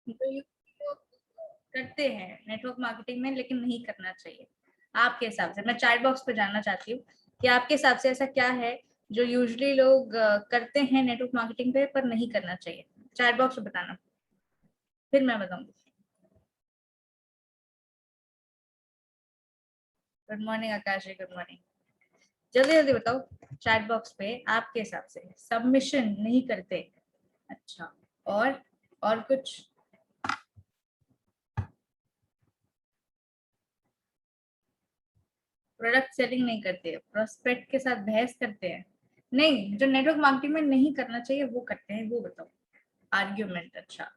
जो लोग करते हैं नेटवर्क मार्केटिंग में, लेकिन नहीं करना चाहिए आपके हिसाब से। मैं चैट बॉक्स पे जानना चाहती हूँ कि आपके हिसाब से ऐसा क्या है जो यूजुअली लोग करते हैं नेटवर्क मार्केटिंग पे पर नहीं करना चाहिए। चैट बॉक्स पे बताना, फिर मैं बताऊंगी। गुड मॉर्निंग आकाश जी, गुड मॉर्निंग। जल्दी जल्दी बताओ चैट बॉक्स पे, आपके हिसाब से सबमिशन नहीं करते। अच्छा, और कुछ? प्रोडक्ट सेलिंग नहीं करते, प्रोस्पेक्ट के साथ बहस करते हैं। नहीं, जो नेटवर्क मार्केटिंग में नहीं करना चाहिए वो करते हैं, वो बताओ। आर्ग्यूमेंट, अच्छा।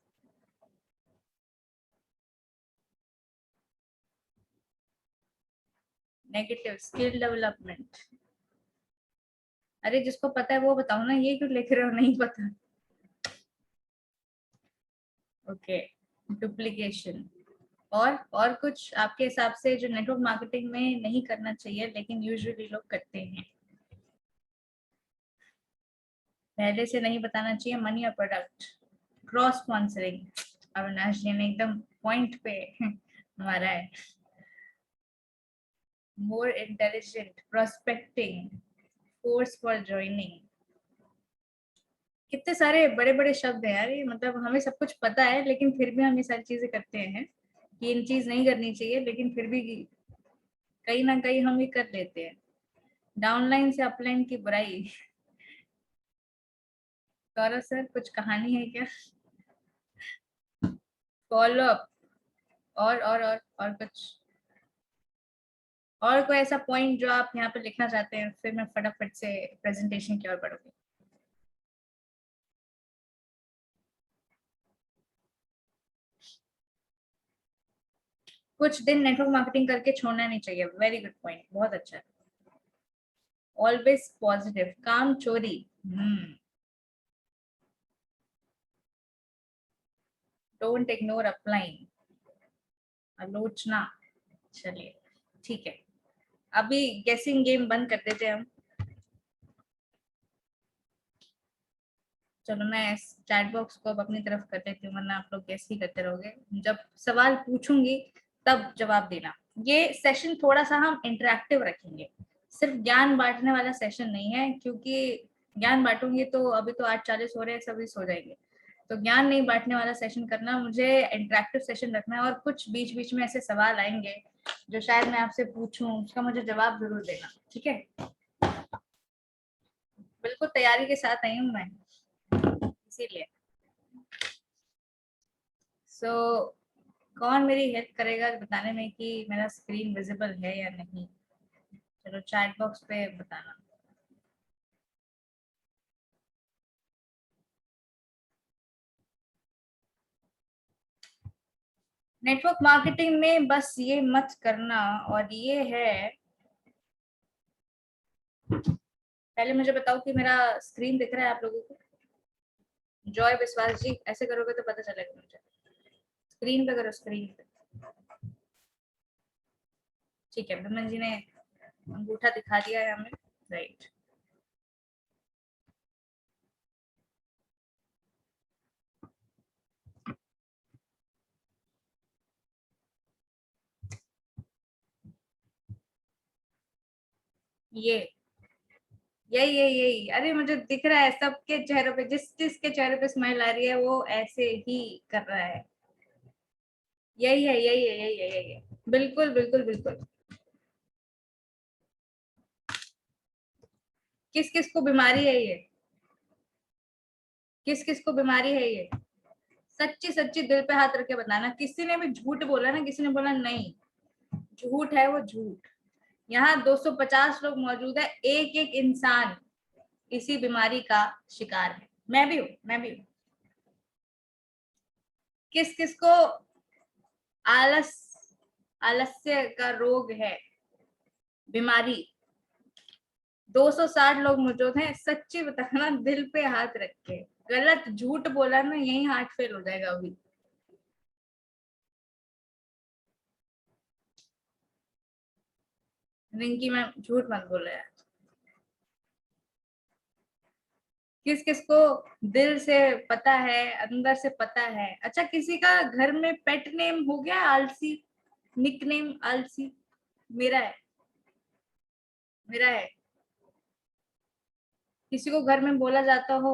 Negative skill development. अरे जिसको पता है वो बताओ ना, ये क्यों लिख रहे हो नहीं पता? Okay, duplication. और कुछ आपके हिसाब से जो नेटवर्क मार्केटिंग में नहीं करना चाहिए लेकिन यूजुअली लोग करते हैं? पहले से नहीं बताना चाहिए मनी और product. Cross sponsoring. Avinash ji ने एकदम पॉइंट पे मारा है। More intelligent, prospecting, force for joining. कितने सारे बड़े बड़े शब्द हैं यार ये, मतलब हमें सब कुछ पता है लेकिन फिर भी हम ये सारी चीजें करते हैं कि इन चीज नहीं करनी चाहिए, लेकिन फिर भी कहीं ना कहीं हम ये कर लेते हैं। डाउनलाइन से अपलाइन की बुराई। गौरव सर, कुछ कहानी है क्या? Follow up. और कुछ? और कोई ऐसा पॉइंट जो आप यहाँ पे लिखना चाहते हैं, फिर मैं फटाफट से प्रेजेंटेशन की ओर बढ़ूंगी। कुछ दिन नेटवर्क मार्केटिंग करके छोड़ना नहीं चाहिए, वेरी गुड पॉइंट, बहुत अच्छा। ऑलवेज पॉजिटिव, काम चोरी। Don't ignore upline. आलोचना। चलिए, ठीक है, अभी गेसिंग गेम बंद कर देते हैं हम। चलो मैं इस चैट बॉक्स को अब अपनी तरफ कर देती हूँ, वरना आप लोग गेस ही करते रहोगे। जब सवाल पूछूंगी तब जवाब देना। ये सेशन थोड़ा सा हम इंटरेक्टिव रखेंगे, सिर्फ ज्ञान बांटने वाला सेशन नहीं है, क्योंकि ज्ञान बांटूंगी तो अभी तो 8:40 हो रहे हैं, सभी सो जाएंगे। तो ज्ञान नहीं बांटने वाला सेशन करना, मुझे इंटरेक्टिव सेशन रखना है। और कुछ बीच बीच में ऐसे सवाल आएंगे जो शायद मैं आपसे पूछूं, उसका मुझे जवाब जरूर देना, ठीक है? बिल्कुल तैयारी के साथ आई हूँ मैं, इसीलिए। सो कौन मेरी हेल्प करेगा बताने में कि मेरा स्क्रीन विजिबल है या नहीं? चलो चैट बॉक्स पे बताना। नेटवर्क मार्केटिंग में बस ये मत करना, और ये है। पहले मुझे बताओ कि मेरा स्क्रीन दिख रहा है आप लोगों को? जॉय विश्वास जी, ऐसे करोगे तो पता चलेगा मुझे। स्क्रीन पे करो, स्क्रीन पे। ठीक है, विमन जी ने अंगूठा दिखा दिया है हमें। राइट। ये यही, अरे मुझे दिख रहा है सबके चेहरों पे, जिस जिसके चेहरे पे स्माइल आ रही है वो ऐसे ही कर रहा है। यही है। बिल्कुल बिल्कुल बिल्कुल। किस किस को बीमारी है ये? किस किस को बीमारी है ये? सच्ची सच्ची दिल पे हाथ रख के बताना, किसी ने भी झूठ बोला ना, किसी ने बोला नहीं, झूठ है वो, झूठ। यहाँ 250 लोग मौजूद है, एक एक इंसान इसी बीमारी का शिकार है। मैं भी हूँ, मैं भी हूँ। किस किस को आलस, आलस्य का रोग है, बीमारी? 260 लोग मौजूद हैं, सच्ची बताना दिल पे हाथ रख के। गलत झूठ बोला ना, यही हार्ट फेल हो जाएगा अभी। रिंकी मैम झूठ मत बोलो यार। किस किस को दिल से पता है, अंदर से पता है। अच्छा, किसी का घर में पेट नेम हो गया आलसी, निक नेम आलसी? मेरा है, मेरा है। किसी को घर में बोला जाता हो,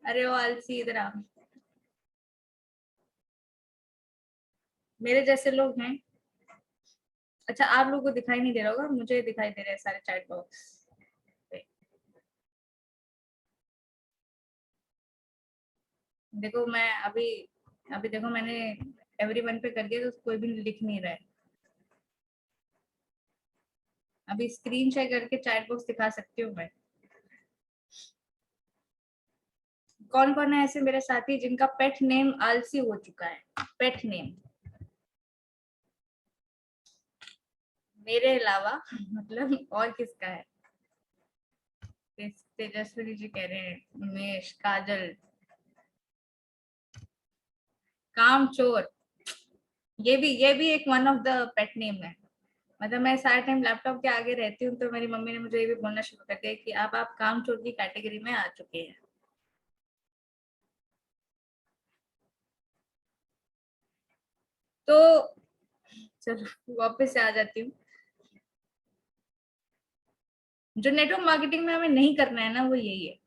अरे वो आलसी इधर आ। मेरे जैसे लोग हैं। अच्छा, आप लोगों को दिखाई नहीं दे रहा होगा, मुझे दिखाई दे रहे हैं सारे चैट बॉक्स पे। देखो मैं अभी, अभी देखो मैंने एवरीवन पे कर दिया तो कोई भी लिख नहीं रहा है। अभी स्क्रीन शेयर करके चैट बॉक्स दिखा सकती हूँ मैं। कौन कौन है ऐसे मेरे साथी जिनका पेट नेम आलसी हो चुका है? पेट नेम मेरे अलावा मतलब और किसका है? तेजस्वी जी कह रहे हैं, उमेश, काजल, कामचोर। ये भी एक one of the pet name है। मतलब मैं सारे टाइम लैपटॉप के आगे रहती हूँ तो मेरी मम्मी ने मुझे ये भी बोलना शुरू कर दिया कि अब आप कामचोर की कैटेगरी में आ चुके हैं। तो चलो वापस से आ जाती हूँ। जो नेटवर्क मार्केटिंग में हमें नहीं करना है ना, वो यही है,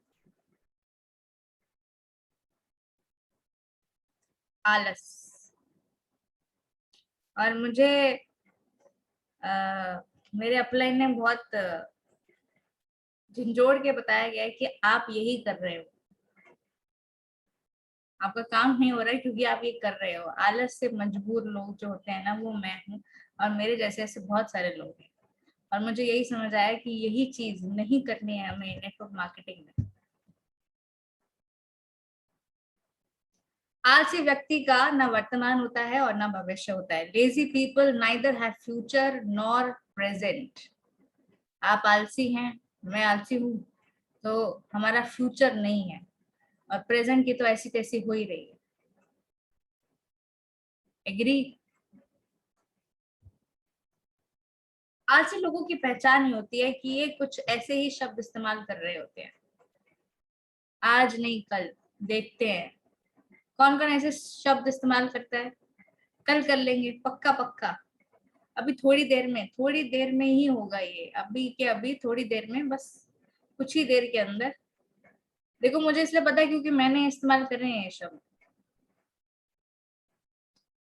आलस। और मुझे मेरे अपलाइन ने बहुत झंझोड़ के बताया गया है कि आप यही कर रहे हो, आपका काम नहीं हो रहा है क्योंकि आप ये कर रहे हो। आलस से मजबूर लोग जो होते हैं ना, वो मैं हूँ, और मेरे जैसे ऐसे बहुत सारे लोग हैं। और मुझे यही समझ आया कि यही चीज नहीं करनी है हमें नेटवर्क मार्केटिंग में। आलसी व्यक्ति का न वर्तमान होता है और न भविष्य होता है। Lazy people neither have future nor present. आप आलसी हैं, मैं आलसी हूँ, तो हमारा फ्यूचर नहीं है, और प्रेजेंट की तो ऐसी तैसी हो ही रही है। एग्री? आलसी लोगों की पहचान ही होती है कि ये कुछ ऐसे ही शब्द इस्तेमाल कर रहे होते हैं, आज नहीं कल, देखते हैं। कौन कौन ऐसे शब्द इस्तेमाल करता है? कल कर लेंगे, पक्का पक्का, अभी थोड़ी देर में ही होगा ये, अभी के अभी थोड़ी देर में, बस कुछ ही देर के अंदर। देखो मुझे इसलिए पता है क्योंकि मैंने इस्तेमाल करे हैं ये शब्द।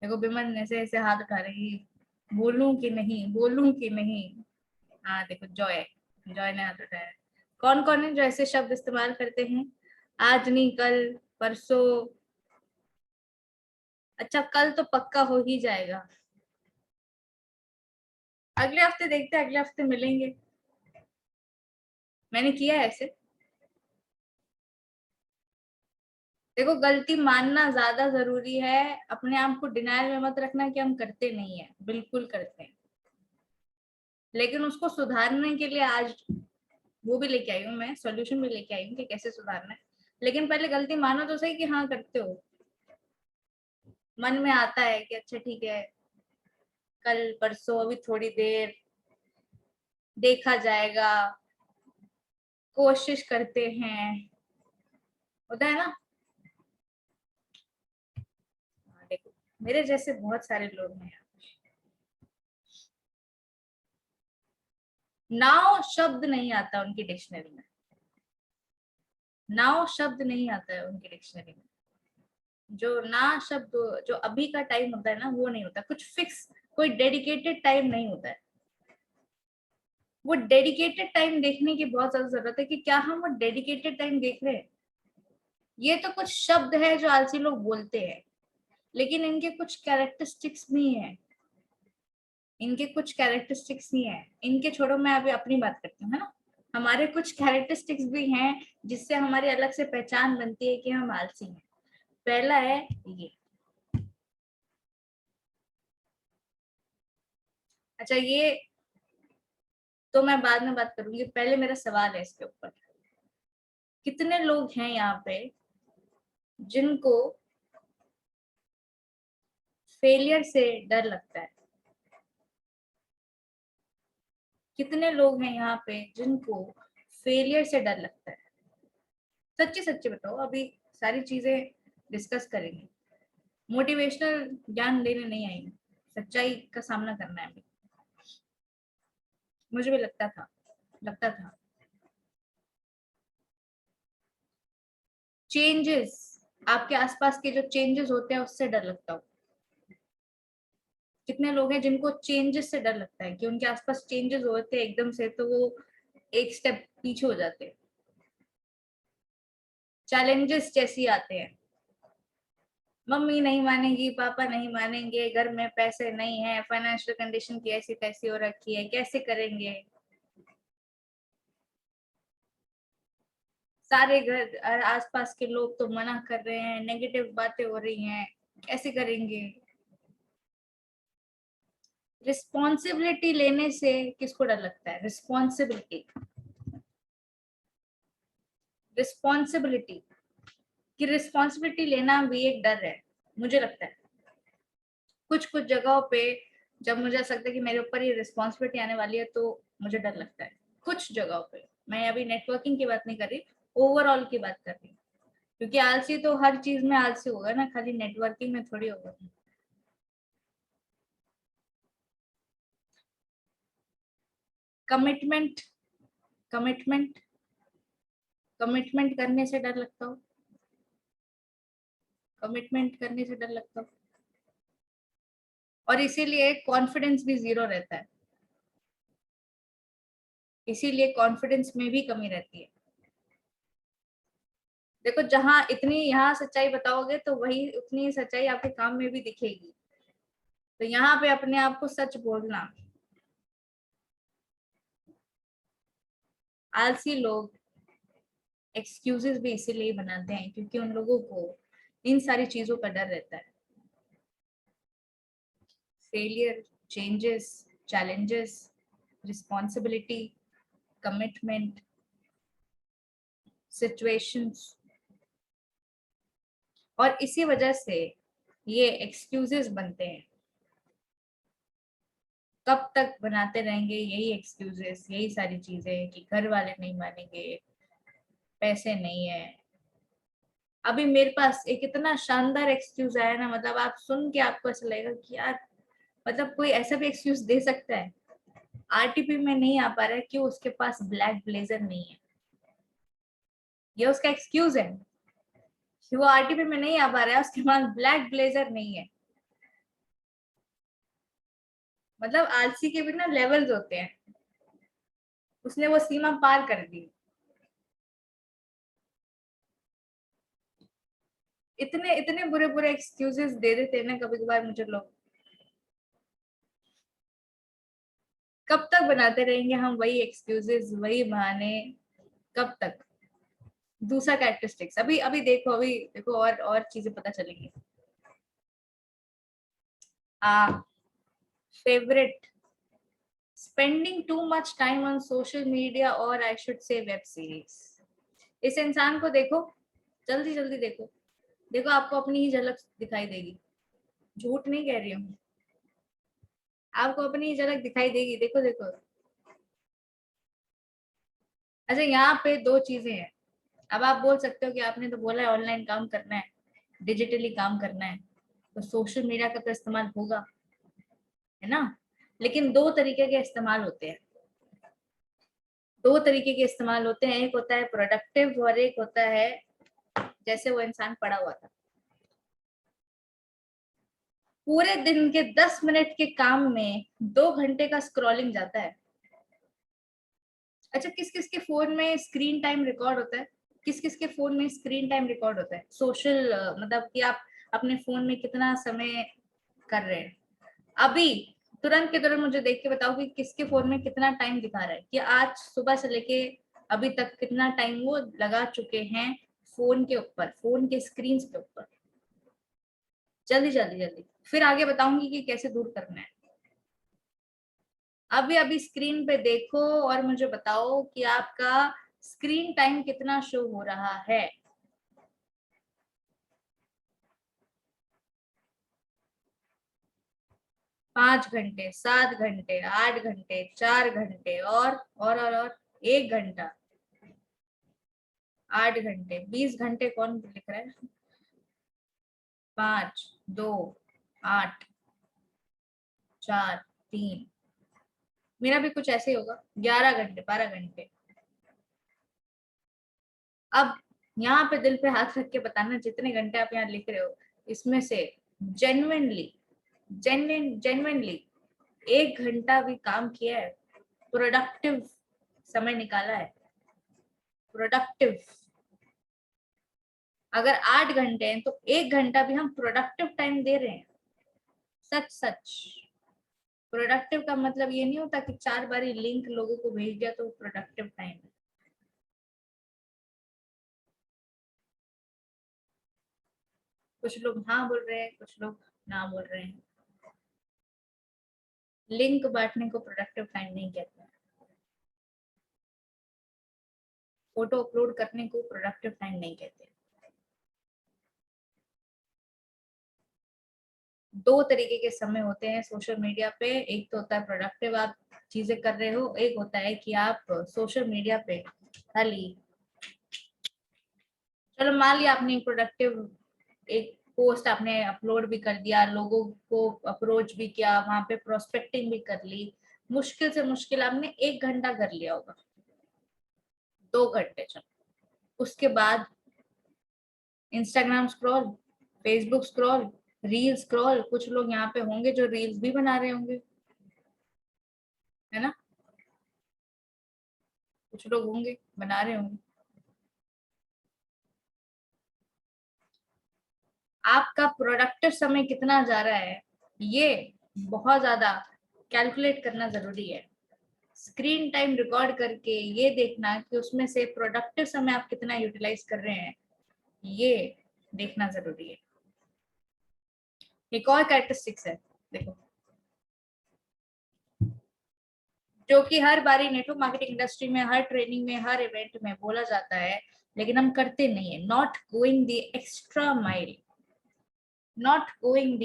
देखो विमन ऐसे ऐसे हाथ उठा रही, बोलूं कि नहीं, बोलूं कि नहीं। हाँ देखो जॉय, जॉय ने हाथ उठाया। कौन कौन है जो ऐसे शब्द इस्तेमाल करते हैं? आज नहीं कल, परसों। अच्छा, कल तो पक्का हो ही जाएगा, अगले हफ्ते देखते हैं, अगले हफ्ते मिलेंगे। मैंने किया है ऐसे। देखो गलती मानना ज्यादा जरूरी है, अपने आप को डिनायल में मत रखना कि हम करते नहीं है, बिल्कुल करते हैं। लेकिन उसको सुधारने के लिए आज वो भी लेके आई हूँ, मैं सॉल्यूशन भी लेके आई हूँ कि कैसे सुधारना है। लेकिन पहले गलती मानो तो सही कि हाँ करते हो। मन में आता है कि अच्छा ठीक है, कल परसों, अभी थोड़ी देर, देखा जाएगा, कोशिश करते हैं, होता है ना। हाँ, देखो मेरे जैसे बहुत सारे लोग हैं। नाव शब्द नहीं आता उनकी डिक्शनरी में, नाव शब्द नहीं आता है उनकी डिक्शनरी में। जो ना शब्द, जो अभी का टाइम होता है ना, वो नहीं होता कुछ फिक्स, कोई डेडिकेटेड टाइम नहीं होता है। वो डेडिकेटेड टाइम देखने की बहुत ज्यादा जरूरत है कि क्या हम वो डेडिकेटेड टाइम देख रहे हैं। ये तो कुछ शब्द है जो आलसी लोग बोलते हैं, लेकिन इनके कुछ कैरेक्टरिस्टिक्स भी हैं, इनके कुछ कैरेक्टरिस्टिक्स ही हैं। इनके छोड़ो, मैं अभी अपनी बात करती हूँ, है ना। हमारे कुछ कैरेक्टरिस्टिक्स भी हैं जिससे हमारी अलग से पहचान बनती है कि हम आलसी हैं। पहला है ये। अच्छा, ये तो मैं बाद में बात करूंगी, पहले मेरा सवाल है इसके ऊपर। कितने लोग हैं यहाँ पे जिनको फेलियर से डर लगता है? कितने लोग हैं यहाँ पे जिनको फेलियर से डर लगता है? सच्ची सच्ची बताओ, अभी सारी चीजें डिस्कस करेंगे। मोटिवेशनल ज्ञान देने नहीं आई हूँ, सच्चाई का सामना करना है अभी। मुझे भी लगता था चेंजेस, आपके आसपास के जो चेंजेस होते हैं उससे डर लगता हो। कितने लोग हैं जिनको चेंजेस से डर लगता है कि उनके आसपास चेंजेस होते हैं एकदम से, तो वो एक स्टेप पीछे हो जाते हैं। चैलेंजेस जैसे आते हैं, मम्मी नहीं मानेगी, पापा नहीं मानेंगे, घर में पैसे नहीं है, फाइनेंशियल कंडीशन की ऐसी तैसी हो रखी है, कैसे करेंगे, सारे घर और आसपास के लोग तो मना कर रहे हैं, नेगेटिव बातें हो रही हैं, कैसे करेंगे। रिस्पॉन्सिबिलिटी लेने से किसको डर लगता है? रिस्पॉन्सिबिलिटी, रिस्पॉन्सिबिलिटी कि रिस्पॉन्सिबिलिटी लेना भी एक डर है, मुझे लगता है। कुछ कुछ जगहों पे जब मुझे ऐसा लगता है कि मेरे ऊपर ये रिस्पॉन्सिबिलिटी आने वाली है, तो मुझे डर लगता है। कुछ जगहों पे, मैं अभी नेटवर्किंग की बात नहीं कर रही, ओवरऑल की बात कर रही हूँ। क्योंकि आलसी तो हर चीज में आलसी होगा ना, खाली नेटवर्किंग में थोड़ी होगा। कमिटमेंट, कमिटमेंट, कमिटमेंट करने से डर लगता हो, कमिटमेंट करने से डर लगता हो, और इसीलिए कॉन्फिडेंस भी जीरो रहता है, इसीलिए कॉन्फिडेंस में भी कमी रहती है। देखो, जहां इतनी यहाँ सच्चाई बताओगे तो वही उतनी सच्चाई आपके काम में भी दिखेगी। तो यहाँ पे अपने आप को सच बोलना। आलसी लोग एक्सक्यूजेस भी इसीलिए बनाते हैं क्योंकि उन लोगों को इन सारी चीजों का डर रहता है। Failure, changes, challenges, responsibility, commitment, situations, और इसी वजह से ये एक्सक्यूजेस बनते हैं। कब तक बनाते रहेंगे यही एक्सक्यूजेस, यही सारी चीजें कि घर वाले नहीं मानेंगे, पैसे नहीं है। अभी मेरे पास एक इतना शानदार एक्सक्यूज आया ना, मतलब आप सुन के आपको ऐसा लगेगा कि यार, मतलब कोई ऐसा भी एक्सक्यूज दे सकता है। आरटीपी में नहीं आ पा रहा है, क्यों? उसके पास ब्लैक ब्लेजर नहीं है, ये उसका एक्सक्यूज है कि वो आरटीपी में नहीं आ पा रहा है, उसके पास ब्लैक ब्लेजर नहीं है। मतलब आलसी के भी ना लेवल्स होते हैं, उसने वो सीमा पार कर दी। इतने इतने बुरे बुरे एक्सक्यूजेस दे देते हैं ना कभी कभार मुझे लोग। कब तक बनाते रहेंगे हम वही एक्सक्यूजेस, वही बहाने? कब तक? दूसरा कैरेक्टरिस्टिक्स, अभी अभी देखो, अभी देखो और चीजें पता चलेंगी। A favourite, spending too much time on social media, और I should say web series. इस इंसान को देखो, जल्दी जल्दी देखो, देखो आपको अपनी ही झलक दिखाई देगी। झूठ नहीं कह रही हूँ, आपको अपनी ही झलक दिखाई देगी, देखो देखो। अच्छा, यहाँ पे दो चीजें हैं। अब आप बोल सकते हो कि आपने तो बोला है ऑनलाइन काम करना है, डिजिटली काम करना है, तो सोशल मीडिया का तो इस्तेमाल होगा, है ना? लेकिन दो तरीके के इस्तेमाल होते हैं, दो तरीके के इस्तेमाल होते हैं। एक होता है प्रोडक्टिव और एक होता है जैसे वो इंसान पड़ा हुआ था, पूरे दिन के 10 मिनट के काम में 2 घंटे का स्क्रॉलिंग जाता है। अच्छा, किस किस के फोन में स्क्रीन टाइम रिकॉर्ड होता है? किस किस के फोन में स्क्रीन टाइम रिकॉर्ड होता है सोशल, मतलब कि आप अपने फोन में कितना समय कर रहे हैं अभी? तुरंत के तुरंत मुझे देख के बताओ कि किसके फोन में कितना टाइम दिखा रहा है, कि आज सुबह से लेके अभी तक कितना टाइम वो लगा चुके हैं फोन के ऊपर, फोन के स्क्रीन के ऊपर। जल्दी जल्दी जल्दी, फिर आगे बताऊंगी कि कैसे दूर करना है। अभी अभी स्क्रीन पे देखो और मुझे बताओ कि आपका स्क्रीन टाइम कितना शो हो रहा है। 5 घंटे, 7 घंटे, 8 घंटे, 4 घंटे, और 1 घंटा। 8 घंटे, 20 घंटे कौन लिख रहा है? 5, 2, 8, 4, 3, मेरा भी कुछ ऐसे ही होगा। 11 घंटे, 12 घंटे। अब यहाँ पे दिल पे हाथ रख के बताना, जितने घंटे आप यहाँ लिख रहे हो इसमें से जेन्युइनली जेन्युइनली 1 घंटा भी काम किया है, प्रोडक्टिव समय निकाला है, प्रोडक्टिव। अगर 8 घंटे हैं तो 1 घंटा भी हम प्रोडक्टिव टाइम दे रहे हैं। सच सच। प्रोडक्टिव का मतलब ये नहीं होता कि 4 बारी लिंक लोगों को भेज दिया तो प्रोडक्टिव टाइम है। कुछ लोग हाँ बोल रहे हैं, कुछ लोग ना बोल रहे हैं। लिंक बांटने को प्रोडक्टिव टाइम नहीं कहते हैं। फोटो अपलोड करने को प्रोडक्टिव टाइम नहीं कहते। 2 तरीके के समय होते हैं सोशल मीडिया पे। एक तो होता है प्रोडक्टिव, आप चीजें कर रहे हो। एक होता है कि आप सोशल मीडिया पे खाली, चलो मान लिया आपने प्रोडक्टिव एक पोस्ट आपने अपलोड भी कर दिया, लोगों को अप्रोच भी किया, वहां पे प्रोस्पेक्टिंग भी कर ली, मुश्किल से मुश्किल आपने 1 घंटा कर लिया होगा, 2 घंटे चलो। उसके बाद Instagram scroll, Facebook scroll, reel scroll. कुछ लोग यहाँ पे होंगे जो रील्स भी बना रहे होंगे, है ना? कुछ लोग होंगे बना रहे होंगे। आपका प्रोडक्टिव समय कितना जा रहा है, ये बहुत ज्यादा कैलकुलेट करना जरूरी है। स्क्रीन टाइम रिकॉर्ड करके ये देखना कि उसमें से प्रोडक्टिव समय आप कितना यूटिलाइज कर रहे हैं, ये देखना जरूरी है। एक और कैरेक्टरिस्टिक्स है, देखो, जो कि हर बारी नेटवर्क मार्केटिंग इंडस्ट्री में, हर ट्रेनिंग में, हर इवेंट में बोला जाता है, लेकिन हम करते नहीं है। Not going the extra mile, not going the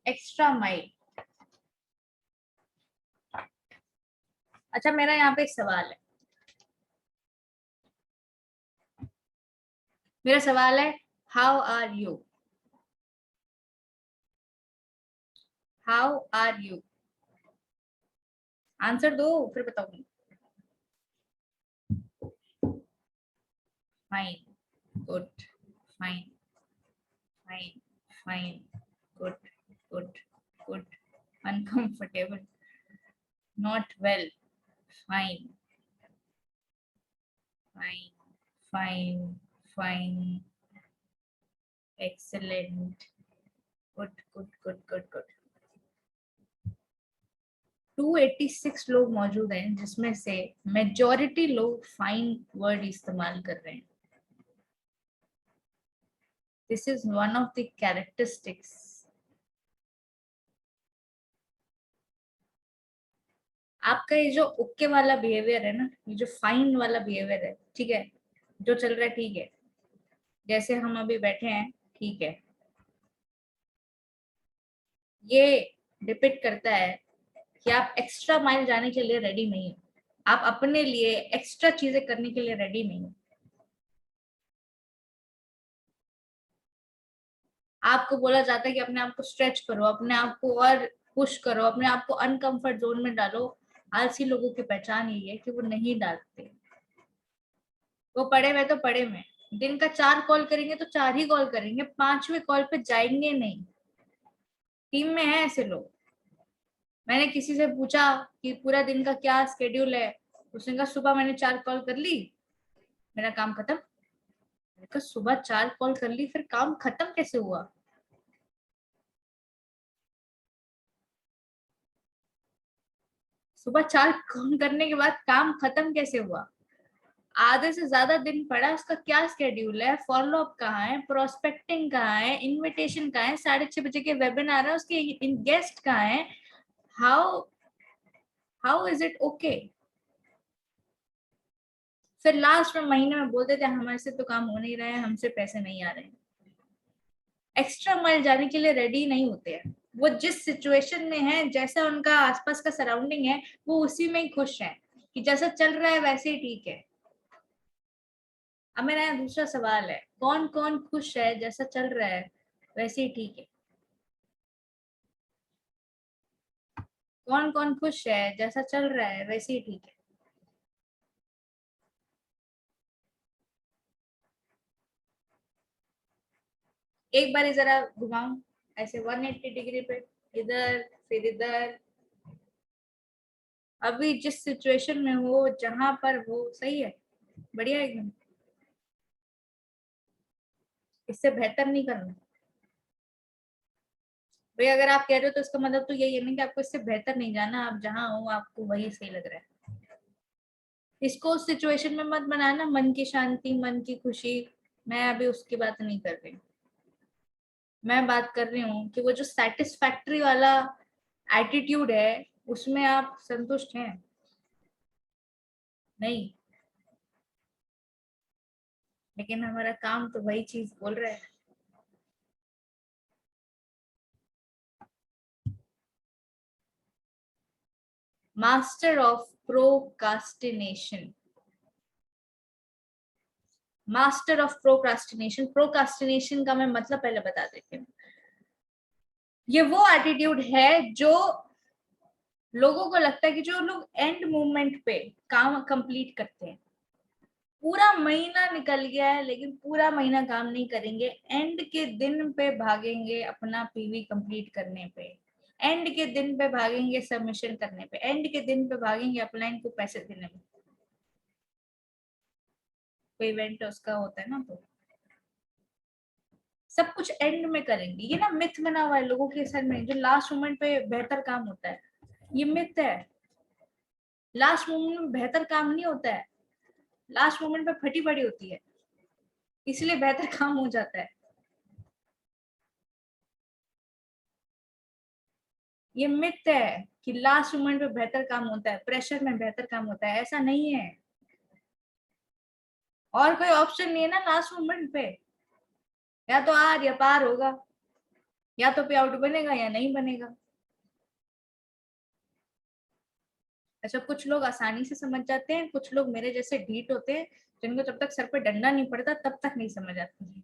extra mile. अच्छा, मेरा यहाँ पे एक सवाल है। मेरा सवाल है, how are you? How are you? Answer दो फिर बताऊंगी। Fine, good, fine, fine, fine, good, good, good, uncomfortable, not well, fine, fine, fine, fine, excellent, good, good, good, good, good. 286 लोग मौजूद हैं जिसमें से मेजॉरिटी लोग फाइन वर्ड इस्तेमाल कर रहे हैं। This is one of the characteristics. आपका ये जो ओके वाला बिहेवियर है ना, ये जो फाइन वाला बिहेवियर है, ठीक है, जो चल रहा है ठीक है, जैसे हम अभी बैठे हैं ठीक है, ये डिपेंड करता है कि आप एक्स्ट्रा माइल जाने के लिए रेडी नहीं हो, आप अपने लिए एक्स्ट्रा चीजें करने के लिए रेडी नहीं हो। आपको बोला जाता है कि अपने आप को स्ट्रेच करो, अपने आप को और पुश करो, अपने आप को अनकंफर्ट जोन में डालो। आलसी लोगों की पहचान यही है कि वो नहीं डालते। वो पड़े में तो पड़े में, दिन का 4 कॉल करेंगे तो 4 ही कॉल करेंगे, 5वें कॉल पे जाएंगे नहीं। टीम में है ऐसे लोग। मैंने किसी से पूछा कि पूरा दिन का क्या स्केड्यूल है, उसने कहा सुबह मैंने 4 कॉल कर ली, मेरा काम खत्म। मैंने कहा सुबह 4 कॉल कर ली, फिर काम खत्म कैसे हुआ? सुबह 4 कॉल करने के बाद काम खत्म कैसे हुआ? आधे से ज्यादा दिन पड़ा, उसका क्या स्केड्यूल है, फॉलो अप कहाँ है, प्रोस्पेक्टिंग कहाँ है, इनविटेशन कहाँ है, 6:30 बजे के वेबिनार है, उसके गेस्ट कहाँ है? How how is it okay? फिर लास्ट में महीने में बोलते थे हमारे से तो काम हो नहीं रहा है, हमसे पैसे नहीं आ रहे हैं। एक्स्ट्रा माइल जाने के लिए रेडी नहीं होते हैं। वो जिस सिचुएशन में है, जैसा उनका आसपास का सराउंडिंग है, वो उसी में ही खुश है कि जैसा चल रहा है वैसे ही ठीक है। अब मेरा यहाँ दूसरा सवाल है, कौन कौन खुश है जैसा चल रहा है वैसे ही ठीक है? कौन कौन खुश है जैसा चल रहा है वैसे ही ठीक है? एक बार जरा घुमाऊं ऐसे 180 डिग्री पे, इधर फिर इधर। अभी जिस सिचुएशन में हो, जहां पर हो, सही है, बढ़िया एकदम। इससे बेहतर नहीं करना भाई। अगर आप कह रहे हो तो इसका मतलब तो यही है ना कि आपको इससे बेहतर नहीं जाना, आप जहां हो आपको वही सही लग रहा है। इसको उस सिचुएशन में मत बनाना, मन की शांति, मन की खुशी। मैं अभी उसकी बात नहीं कर रही। मैं बात कर रही हूँ कि वो जो सेटिस्फैक्ट्री वाला एटीट्यूड है, उसमें आप संतुष्ट हैं? नहीं। लेकिन हमारा काम तो वही चीज बोल रहा है। Master of procrastination. Master of procrastination. Procrastination का मैं मतलब पहले बता देती हूँ। ये वो एटीट्यूड है जो लोगों को लगता है कि जो लोग एंड मोमेंट पे काम कंप्लीट करते हैं, पूरा महीना निकल गया है लेकिन पूरा महीना काम नहीं करेंगे, एंड के दिन पे भागेंगे अपना पीवी कंप्लीट करने पे, एंड के दिन पे भागेंगे सबमिशन करने पे, एंड के दिन पे भागेंगे अपलाइन को पैसे देने में। कोई इवेंट उसका होता है ना, तो सब कुछ एंड में करेंगे। ये ना मिथ बना हुआ है लोगों के सर में, जो लास्ट मोमेंट पे बेहतर काम होता है। ये मिथ है। लास्ट मोमेंट में बेहतर काम नहीं होता है। लास्ट मोमेंट पे फटी पड़ी होती है, इसलिए बेहतर काम हो जाता है। ये मिथ है कि लास्ट मोमेंट पे बेहतर काम होता है, प्रेशर में बेहतर काम होता है, ऐसा नहीं है। और कोई ऑप्शन नहीं है ना लास्ट मोमेंट पे। या तो आर या पार होगा, या तो पे आउट बनेगा या नहीं बनेगा। अच्छा, कुछ लोग आसानी से समझ जाते हैं, कुछ लोग मेरे जैसे ढीठ होते हैं, जिनको जब तक सर पे डंडा नहीं पड़ता तब तक नहीं समझ आती है।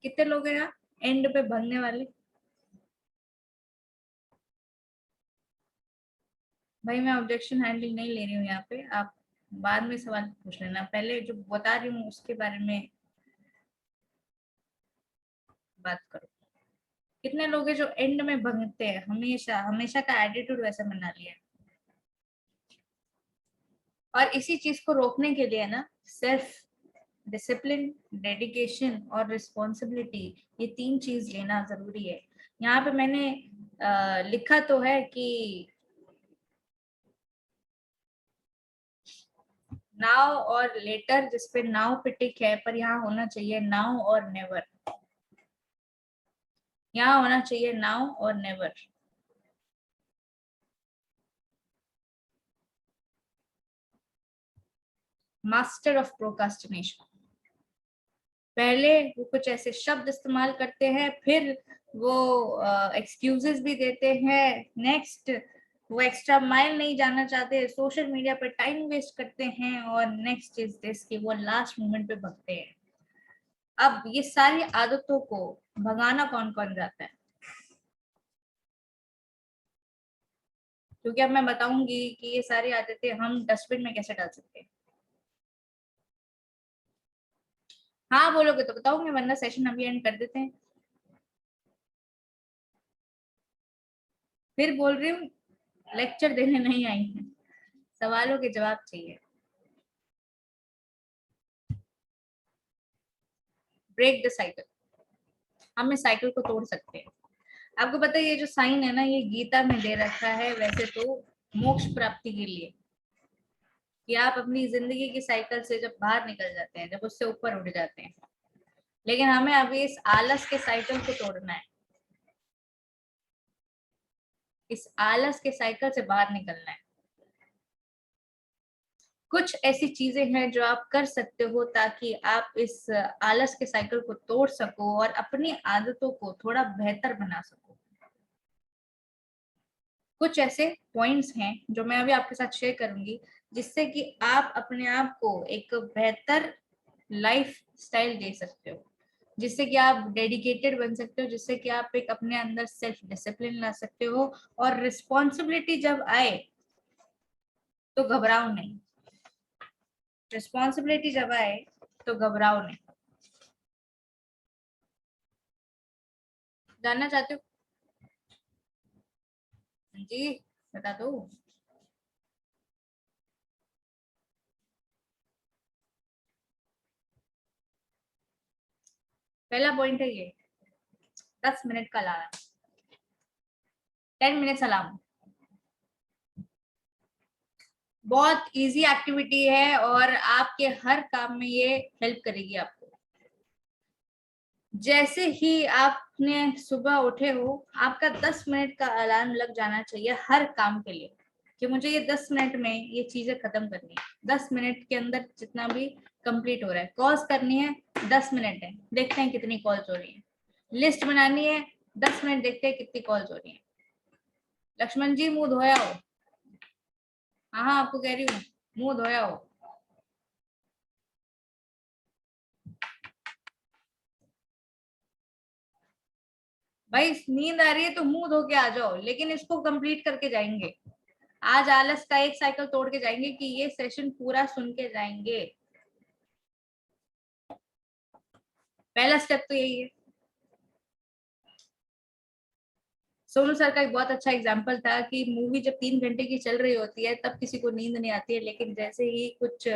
कितने लोग हैं यहाँ एंड पे भगने वाले? भाई मैं ऑब्जेक्शन हैंडल नहीं ले रही हूँ यहाँ पे, आप बाद में सवाल पूछ लेना, पहले जो बता रही हूँ उसके बारे में बात करो। कितने लोग हैं जो एंड में भगते हैं, हमेशा हमेशा का एटीट्यूड वैसा बना लिया है। और इसी चीज को रोकने के लिए ना, सिर्फ डिसिप्लिन, डेडिकेशन और रिस्पॉन्सिबिलिटी, ये तीन चीज लेना जरूरी है। यहाँ पे मैंने लिखा तो है कि नाउ और लेटर, जिसपे नाउ पे टिक है, पर यहाँ होना चाहिए नाउ और नेवर। यहाँ होना चाहिए नाउ और नेवर। Master of procrastination. पहले वो कुछ ऐसे शब्द इस्तेमाल करते हैं, फिर वो एक्सक्यूजेस भी देते हैं, नेक्स्ट वो एक्स्ट्रा माइल नहीं जाना चाहते, सोशल मीडिया पे टाइम वेस्ट करते हैं, और नेक्स्ट इज दिस कि वो लास्ट मोमेंट पे भगते हैं। अब ये सारी आदतों को भगाना कौन कौन जाता है? क्योंकि अब मैं बताऊंगी कि ये सारी आदतें हम डस्टबिन में कैसे डाल सकते हैं। हाँ बोलोगे तो बताऊंगी, वरना सेशन अभी एंड कर देते हैं। फिर बोल रही हूँ, लेक्चर देने नहीं आई है, सवालों के जवाब चाहिए। Break the cycle. हम इस साइकिल को तोड़ सकते हैं। आपको पता है ये जो साइन है ना, ये गीता में दे रखा है वैसे तो मोक्ष प्राप्ति के लिए, कि आप अपनी जिंदगी की साइकिल से जब बाहर निकल जाते हैं, जब उससे ऊपर उठ जाते हैं। लेकिन हमें अभी इस आलस के साइकिल को तोड़ना है। इस आलस के साइकिल से बाहर निकलना है। कुछ ऐसी चीजें हैं जो आप कर सकते हो ताकि आप इस आलस के साइकिल को तोड़ सको और अपनी आदतों को थोड़ा बेहतर बना सको। कुछ ऐसे पॉइंट्स हैं जो मैं अभी आपके साथ शेयर करूंगी, जिससे कि आप अपने आप को एक बेहतर लाइफ स्टाइल दे सकते हो, जिससे कि आप डेडिकेटेड बन सकते हो, जिससे कि आप एक अपने अंदर सेल्फ डिसिप्लिन ला सकते हो, और रिस्पॉन्सिबिलिटी जब आए तो घबराओ नहीं। रिस्पॉन्सिबिलिटी जब आए तो घबराओ नहीं। जानना चाहते हो? जी, बता दो। पहला पॉइंट है ये, 10 मिनट का अलार्म, 10 मिनट्स अलार्म। बहुत इजी एक्टिविटी है और आपके हर काम में ये हेल्प करेगी आपको। जैसे ही आपने सुबह उठे हो, आपका 10 मिनट का अलार्म लग जाना चाहिए हर काम के लिए, कि मुझे ये 10 मिनट में ये चीजें खत्म करनी है। 10 मिनट के अंदर जितना भी कंप्लीट हो रहा है, कॉल्स करनी है 10 मिनट है, देखते हैं कितनी कॉल्स हो रही है। लिस्ट बनानी है 10 मिनट, देखते हैं कितनी कॉल्स हो रही है। लक्ष्मण जी, मुंह धोया हो? हाँ हाँ, आपको कह रही हूँ, मुंह धोया हो? भाई नींद आ रही है तो मुंह धो के आ जाओ, लेकिन इसको कंप्लीट करके जाएंगे। आज आलस का एक साइकिल तोड़ के जाएंगे, कि ये सेशन पूरा सुन के जाएंगे। पहला स्टेप तो यही है। सोनू सर का एक बहुत अच्छा एग्जाम्पल था कि मूवी जब 3 घंटे की चल रही होती है तब किसी को नींद नहीं आती है, लेकिन जैसे ही कुछ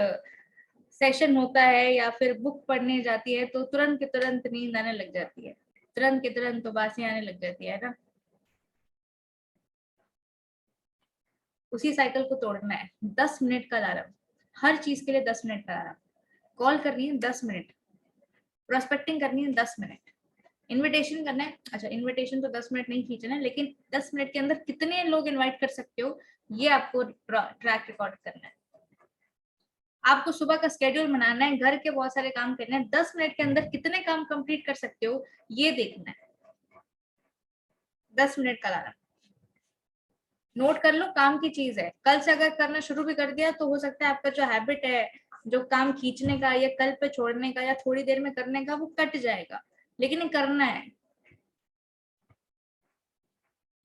सेशन होता है या फिर बुक पढ़ने जाती है तो तुरंत के तुरंत नींद आने लग जाती है, तुरंत के तुरंत तो बासी आने लग जाती है ना। उसी साइकिल को तोड़ना है। 10 मिनट का अलार्म, हर चीज के लिए 10 मिनट का अलार्म। कॉल करनी है 10 मिनट, प्रोस्पेक्टिंग करनी है 10 मिनट, इनविटेशन करना है। अच्छा, इनविटेशन तो 10 मिनट नहीं खींचना है, लेकिन 10 मिनट के अंदर कितने लोग इनवाइट कर सकते हो, ये आपको ट्रैक रिकॉर्ड करना है। आपको सुबह का स्केड्यूल बनाना है, घर के बहुत सारे काम करने हैं, 10 मिनट के अंदर कितने काम कंप्लीट कर सकते हो, ये देखना है। 10 मिनट का अलार्म नोट कर लो, काम की चीज है। कल से अगर करना शुरू भी कर दिया तो हो सकता है आपका जो हैबिट है, जो काम खींचने का या कल पे छोड़ने का या थोड़ी देर में करने का, वो कट जाएगा, लेकिन ये करना है।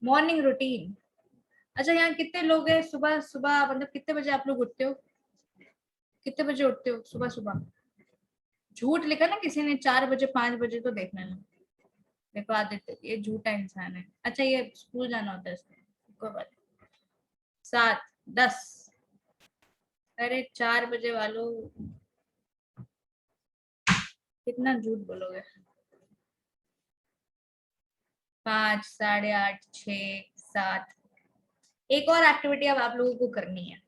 Morning routine. अच्छा, यहाँ कितने लोग हैं सुबह सुबह, मतलब कितने बजे आप लोग उठते हो? कितने बजे उठते हो सुबह सुबह? झूठ लिखा ना किसी ने, 4 बजे 5 बजे, तो देखना ना। देखो आदित्य, ये झूठा इंसान है। अच्छा, ये स्कूल जाना होता है इसको, कोई बात नहीं। 7, 10, अरे 4 बजे वालों, कितना झूठ बोलोगे। 5, 8:30, 6, 7। एक और एक्टिविटी अब आप लोगों को करनी है।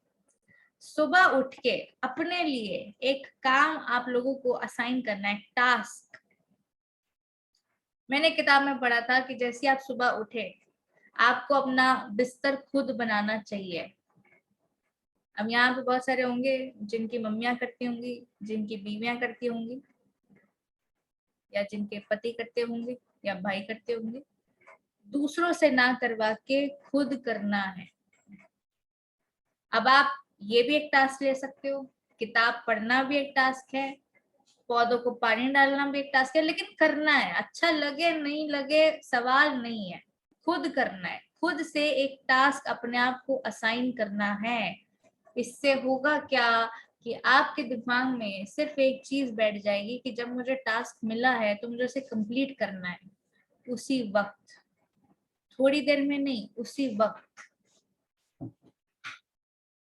सुबह उठ के अपने लिए एक काम आप लोगों को असाइन करना है, टास्क। मैंने किताब में पढ़ा था कि जैसे आप सुबह उठे, आपको अपना बिस्तर खुद बनाना चाहिए। अब यहाँ पे बहुत सारे होंगे जिनकी मम्मियां करती होंगी, जिनकी बीवियां करती होंगी, या जिनके पति करते होंगे, या भाई करते होंगे। दूसरों से ना करवा के खुद करना है। अब आप ये भी एक टास्क ले सकते हो, किताब पढ़ना भी एक टास्क है, पौधों को पानी डालना भी एक टास्क है, लेकिन करना है। अच्छा लगे नहीं लगे सवाल नहीं है, खुद करना है। खुद से एक टास्क अपने आप को असाइन करना है। इससे होगा क्या कि आपके दिमाग में सिर्फ एक चीज बैठ जाएगी कि जब मुझे टास्क मिला है तो मुझे उसे कंप्लीट करना है, उसी वक्त, थोड़ी देर में नहीं, उसी वक्त।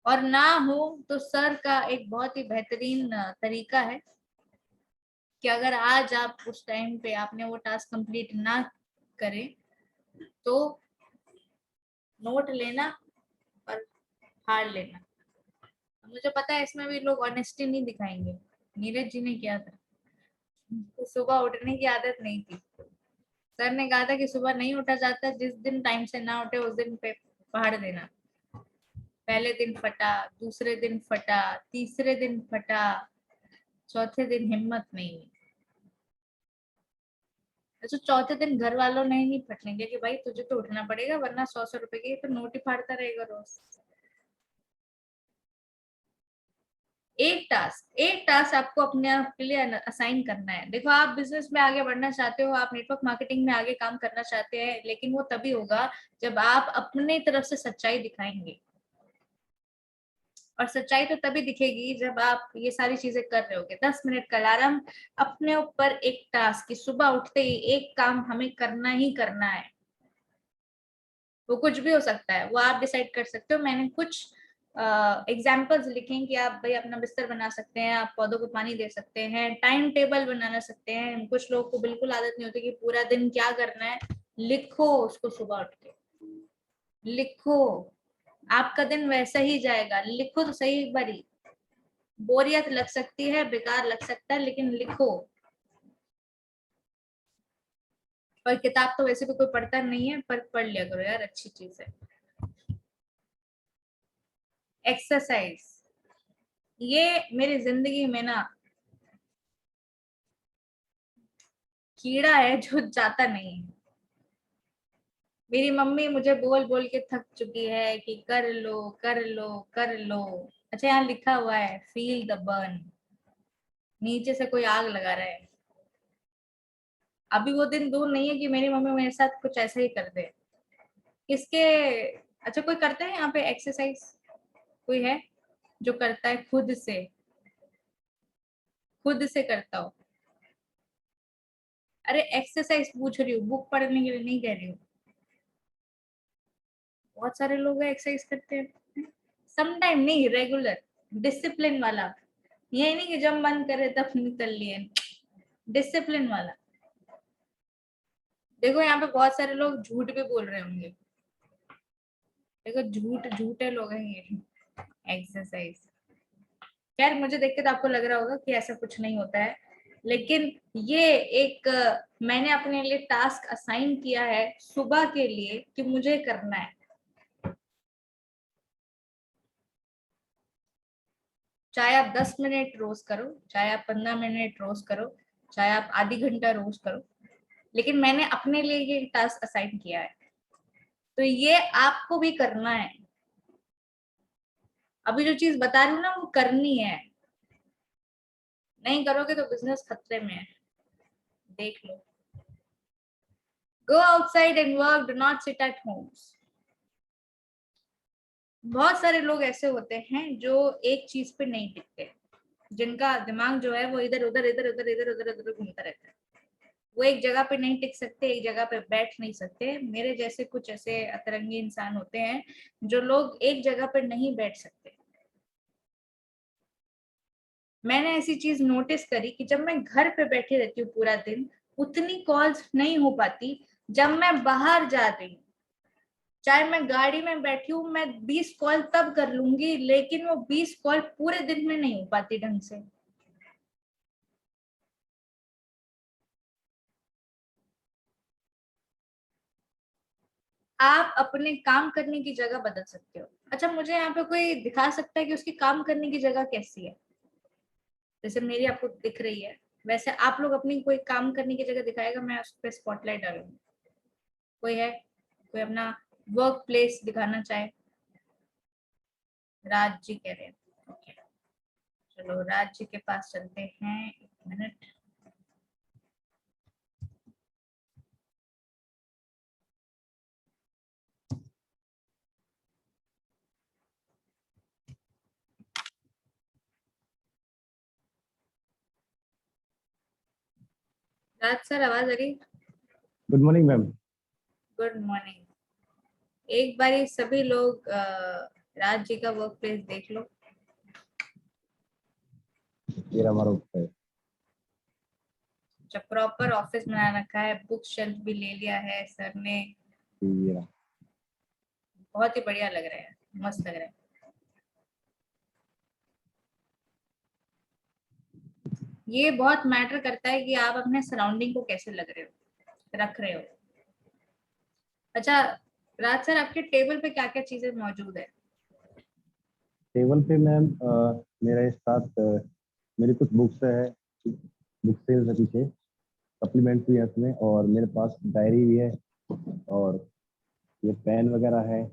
और ना हो तो सर का एक बहुत ही बेहतरीन तरीका है कि अगर आज आप उस टाइम पे आपने वो टास्क कंप्लीट ना करें तो नोट लेना और हार लेना। मुझे पता है इसमें भी लोग ऑनेस्टी नहीं दिखाएंगे। नीरज जी ने किया था, तो सुबह उठने की आदत नहीं थी। सर ने कहा था कि सुबह नहीं उठा जाता, जिस दिन टाइम से ना उठे उस दिन पे पहाड़ देना। पहले दिन फटा, दूसरे दिन फटा, तीसरे दिन फटा, चौथे दिन हिम्मत नहीं हुई। तो चौथे दिन घर वालों ने ही नहीं फटने दिया कि भाई तुझे तो उठना पड़ेगा वरना 100 रुपए की तो नोट ही फाड़ता रहेगा रोज। एक टास्क आपको अपने आप के लिए असाइन करना है। देखो आप बिजनेस में आगे बढ़ना चाहते हो, आप नेटवर्क मार्केटिंग में आगे काम करना चाहते हैं, लेकिन वो तभी होगा जब आप अपने तरफ से सच्चाई दिखाएंगे। और सच्चाई तो तभी दिखेगी जब आप ये सारी चीजें कर रहे होगे। 10 मिनट का अलार्म, अपने ऊपर एक टास्क की सुबह उठते ही एक काम हमें करना ही करना है। वो कुछ भी हो सकता है, वो आप डिसाइड कर सकते हो। मैंने कुछ एग्जाम्पल्स लिखे हैं कि आप भाई अपना बिस्तर बना सकते हैं, आप पौधों को पानी दे सकते हैं, टाइम टेबल बनाना सकते हैं। कुछ लोगों को बिल्कुल आदत नहीं होती कि पूरा दिन क्या करना है। लिखो उसको, सुबह उठ के लिखो, आपका दिन वैसा ही जाएगा। लिखो तो सही एक बारी। बोरियत लग सकती है, बेकार लग सकता है, लेकिन लिखो। और किताब तो वैसे भी कोई पढ़ता नहीं है, पर पढ़ लिया करो यार, अच्छी चीज है। एक्सरसाइज, ये मेरी जिंदगी में ना कीड़ा है जो जाता नहीं है। मेरी मम्मी मुझे बोल बोल के थक चुकी है कि कर लो कर लो कर लो। अच्छा यहाँ लिखा हुआ है फील द बर्न, नीचे से कोई आग लगा रहा है। अभी वो दिन दूर नहीं है कि मेरी मम्मी मेरे साथ कुछ ऐसा ही कर दे। इसके अच्छा कोई करते हैं यहाँ पे एक्सरसाइज? कोई है जो करता है खुद से करता हो? अरे एक्सरसाइज पूछ रही हूँ, बुक पढ़ने के लिए नहीं कह रही हूँ। बहुत सारे लोग एक्सरसाइज करते हैं, समटाइम नहीं, रेगुलर, डिसिप्लिन वाला। ये नहीं कि जब मन करे तब निकल लिए, डिसिप्लिन वाला। देखो यहाँ पे बहुत सारे लोग झूठ भी बोल रहे होंगे। देखो झूठे लोग हैं ये। एक्सरसाइज, खैर मुझे देख के तो आपको लग रहा होगा कि ऐसा कुछ नहीं होता है, लेकिन ये एक मैंने अपने लिए टास्क असाइन किया है सुबह के लिए कि मुझे करना है। चाहे आप 10 मिनट रोज करो, चाहे आप 15 मिनट रोज करो, चाहे आप आधी घंटा रोज करो, लेकिन मैंने अपने लिए ये टास्क असाइन किया है, तो ये आपको भी करना है। अभी जो चीज बता रही हूँ ना वो करनी है। नहीं करोगे तो बिजनेस खतरे में है, देख लो। Go outside and work, do not sit at homes. बहुत सारे लोग ऐसे होते हैं जो एक चीज पे नहीं टिकते, जिनका दिमाग जो है वो इधर उधर इधर उधर इधर उधर उधर घूमता रहता है। वो एक जगह पे नहीं टिक सकते, एक जगह पे बैठ नहीं सकते। मेरे जैसे कुछ ऐसे अतरंगी इंसान होते हैं जो लोग एक जगह पे नहीं बैठ सकते। मैंने ऐसी चीज नोटिस करी कि जब मैं घर पे बैठी रहती हूँ पूरा दिन, उतनी कॉल्स नहीं हो पाती। जब मैं बाहर जा रही हूँ, चाहे मैं गाड़ी में बैठी हूँ, मैं 20 कॉल तब कर लूंगी, लेकिन वो 20 कॉल पूरे दिन में नहीं हो पाती ढंग से। आप अपने काम करने की जगह बदल सकते हो। अच्छा मुझे यहाँ पे कोई दिखा सकता है कि उसकी काम करने की जगह कैसी है? जैसे मेरी आपको दिख रही है, वैसे आप लोग अपनी कोई काम करने की जगह दिखाएगा, मैं उस पर स्पॉटलाइट डालूंगी। कोई है, कोई अपना वर्क प्लेस दिखाना चाहे? राज जी कह रहे हैं, ओके, चलो राज जी के पास चलते हैं, 1 मिनट। राज सर आवाज आ रही? Good morning ma'am. Good morning. एक बारी सभी लोग राज जी का वर्क प्लेस देख लो। ये हमारा है। जब प्रॉपर ऑफिस बना रखा है, बुक शेल्फ भी ले लिया है सर ने, ये बहुत ही बढ़िया लग रहा है, मस्त लग रहा है। ये बहुत मैटर करता है कि आप अपने सराउंडिंग को कैसे लग रहे हो, रख रहे हो। अच्छा राज सर, आपके टेबल पे क्या क्या चीजें मौजूद है? टेबल पे मैम मेरे साथ मेरी कुछ बुक्स है, बुक सेल्स है पीछे। सप्लीमेंट्स भी है इसमें, और मेरे पास डायरी भी है, और ये पेन वगैरह है।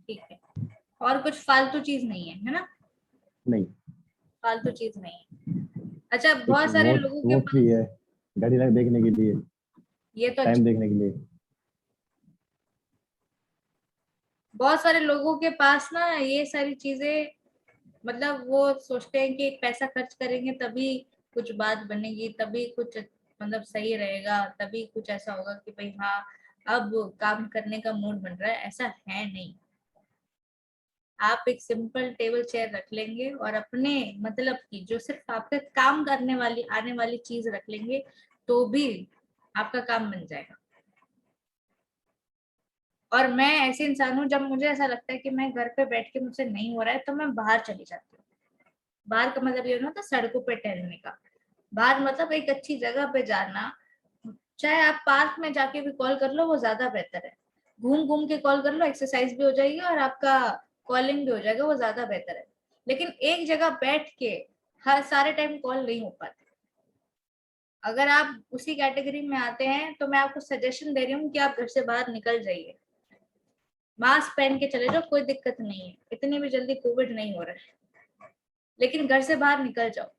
ठीक है, और कुछ फालतू चीज नहीं है, है ना? नहीं, फालतू चीज नहीं है। अच्छा, एक बहुत सारे वॉच लोगों के वॉच भी पास है, घड़ी लग देखने के लिए, ये तो टाइम अच्छा, देखने के लिए। बहुत सारे लोगों के पास ना ये सारी चीजें, मतलब वो सोचते हैं कि पैसा खर्च करेंगे तभी कुछ बात बनेगी, तभी कुछ मतलब सही रहेगा, तभी कुछ ऐसा होगा कि भाई हाँ अब काम करने का मूड बन रहा है। ऐसा है नहीं। आप एक सिंपल टेबल चेयर रख लेंगे और अपने मतलब की जो सिर्फ आपके काम करने वाली आने वाली चीज रख लेंगे, तो भी आपका काम बन जाएगा। और मैं ऐसे इंसान हूँ, जब मुझे ऐसा लगता है कि मैं घर पे बैठ के मुझसे नहीं हो रहा है, तो मैं बाहर चली जाती हूँ। बाहर का मतलब ये ना, तो सड़कों पे टहलने का। बाहर मतलब एक अच्छी जगह पे जाना, चाहे आप पार्क में जाके भी कॉल कर लो, वो ज्यादा बेहतर है। घूम घूम के कॉल कर लो, एक्सरसाइज भी हो जाएगी और आपका कॉलिंग भी हो जाएगा, वो ज्यादा बेहतर है। लेकिन एक जगह बैठ के हर सारे टाइम कॉल नहीं हो पाते। अगर आप उसी कैटेगरी में आते हैं तो मैं आपको सजेशन दे रही हूँ कि आप घर से बाहर निकल जाइए, मास्क पहन के चले जाओ, कोई दिक्कत नहीं है, इतनी भी जल्दी कोविड नहीं हो रहा है। लेकिन घर से बाहर निकल जाओ।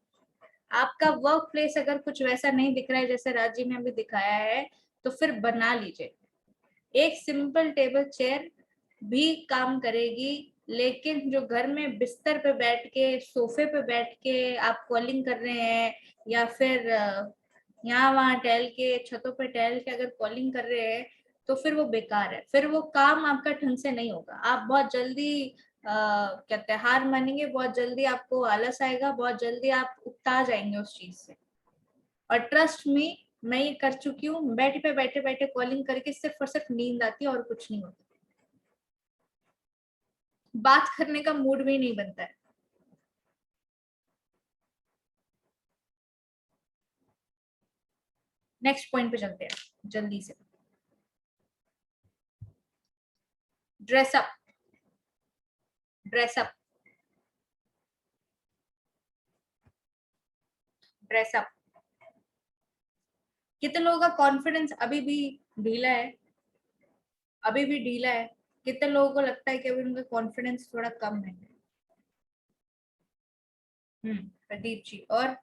आपका वर्क प्लेस अगर कुछ वैसा नहीं दिख रहा है जैसे राजी ने अभी दिखाया है, तो फिर बना लीजिए। एक सिंपल टेबल चेयर भी काम करेगी। लेकिन जो घर में बिस्तर पे बैठ के, सोफे पे बैठ के आप कॉलिंग कर रहे हैं, या फिर यहाँ वहां टहल के, छतों पे टहल के अगर कॉलिंग कर रहे हैं, तो फिर वो बेकार है। फिर वो काम आपका ढंग से नहीं होगा। आप बहुत जल्दी कहते हैं हार मानेंगे, बहुत जल्दी आपको आलस आएगा, बहुत जल्दी आप उकता जाएंगे उस चीज से। और ट्रस्ट में, मैं ये कर चुकी हूँ, बेड पे बैठे बैठे कॉलिंग करके सिर्फ और सिर्फ नींद आती है और कुछ नहीं होता। बात करने का मूड भी नहीं बनता है। नेक्स्ट पॉइंट पे चलते हैं जल्दी से। ड्रेसअप। ड्रेसअप। ड्रेसअप। कितने लोगों का कॉन्फिडेंस अभी भी ढीला है? अभी भी ढीला है। कितने लोगों को लगता है कि अभी उनका कॉन्फिडेंस थोड़ा कम है? प्रदीप जी। और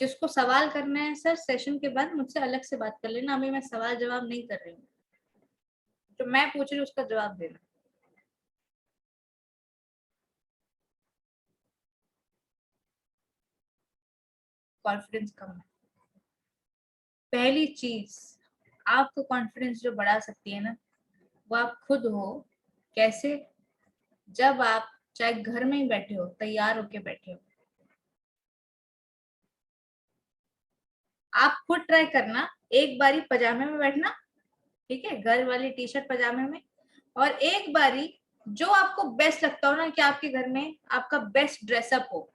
जिसको सवाल करना है सर, सेशन के बाद मुझसे अलग से बात कर लेना, अभी मैं सवाल जवाब नहीं कर रही हूँ। जो मैं पूछ रही हूँ उसका जवाब देना। कॉन्फिडेंस कम है। पहली चीज आपको कॉन्फिडेंस जो बढ़ा सकती है ना, वो आप खुद हो। कैसे? जब आप चाहे घर में ही बैठे हो, तैयार होके बैठे हो, आप खुद ट्राई करना। एक बारी पजामे में बैठना, ठीक है, घर वाली टी शर्ट पजामे में। और एक बारी जो आपको बेस्ट लगता हो ना, कि आपके घर में आपका बेस्ट ड्रेसअप हो,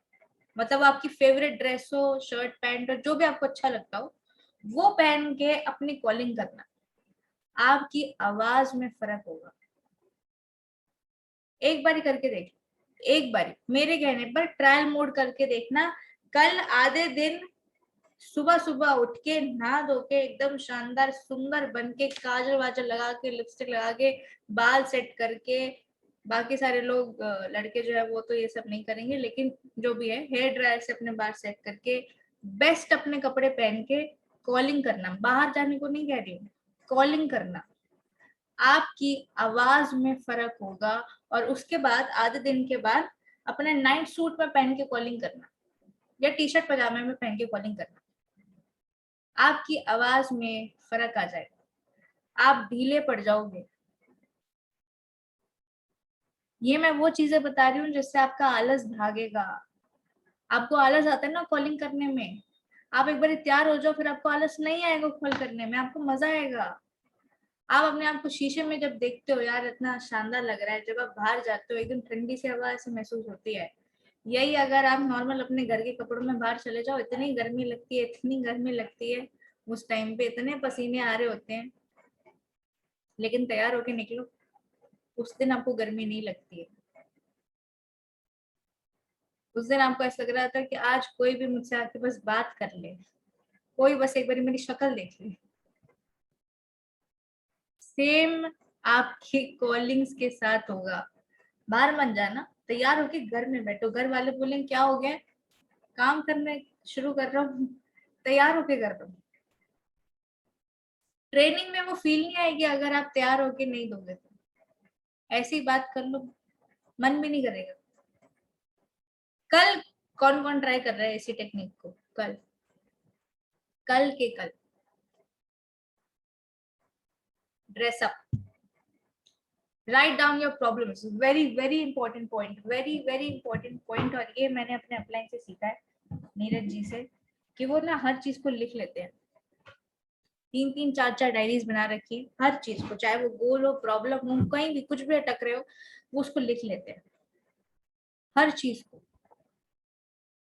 मतलब आपकी फेवरेट ड्रेस हो, शर्ट पैंट हो, जो भी आपको अच्छा लगता हो, वो पहन के अपनी कॉलिंग करना। आपकी आवाज में फर्क होगा। एक बारी करके देख, एक बारी मेरे कहने पर ट्रायल मोड करके देखना। कल आधे दिन सुबह सुबह उठ के नहा धो के एकदम शानदार सुंदर बन के, काजल वाजल लगा के, लिपस्टिक लगा के, बाल सेट करके। बाकी सारे लोग लड़के जो है वो तो ये सब नहीं करेंगे, लेकिन जो भी है हेयर ड्रायर से अपने बाल सेट करके, बेस्ट अपने कपड़े पहन के कॉलिंग करना। बाहर जाने को नहीं कह रही हूँ, कॉलिंग करना। आपकी आवाज में फर्क होगा। और उसके बाद आधे दिन के बाद अपने नाइट सूट में पहन के कॉलिंग करना, या टी शर्ट पजामे में पहन के कॉलिंग करना। आपकी आवाज में फर्क आ जाएगा, आप ढीले पड़ जाओगे। ये मैं वो चीजें बता रही हूँ जिससे आपका आलस भागेगा। आपको आलस आता है ना कॉलिंग करने में, आप एक बार तैयार हो जाओ, फिर आपको आलस नहीं आएगा कॉल करने में, आपको मजा आएगा। आप अपने आप को शीशे में जब देखते हो, यार इतना शानदार लग रहा है, जब आप बाहर जाते हो एकदम ठंडी सी हवा ऐसे महसूस होती है। यही अगर आप नॉर्मल अपने घर के कपड़ों में बाहर चले जाओ, इतनी गर्मी लगती है, इतनी गर्मी लगती है। उस टाइम पे इतने पसीने आ रहे होते हैं, लेकिन तैयार होके निकलो, उस दिन आपको गर्मी नहीं लगती है। उस दिन आपको ऐसा लग रहा था कि आज कोई भी मुझसे आके बस बात कर ले, कोई बस एक बार मेरी शक्ल देख ले। सेम आपकी कॉलिंग्स के साथ होगा। बाहर मत जाना, तैयार होके घर में बैठो। घर वाले बोलेंगे क्या हो गया, काम करने शुरू कर रहा हूँ, तैयार होके कर रहा हूँ। ट्रेनिंग में वो फील नहीं आएगी अगर आप तैयार होके नहीं दोगे तो। ऐसी बात कर लो, मन भी नहीं करेगा। कल कौन कौन ट्राई कर रहा है इसी टेक्निक को? कल कल के कल dress up, write down your problems. Very very important point, very very important point. और ये मैंने अपने अपलाइन से सीखा है, नीरज जी से, कि वो ना हर चीज को लिख लेते हैं। 3-3 4-4 डायरीज बना रखी है हर चीज को, चाहे वो गोल हो, प्रॉब्लम हो, कहीं भी कुछ भी अटक रहे हो, वो उसको लिख लेते हैं हर चीज को।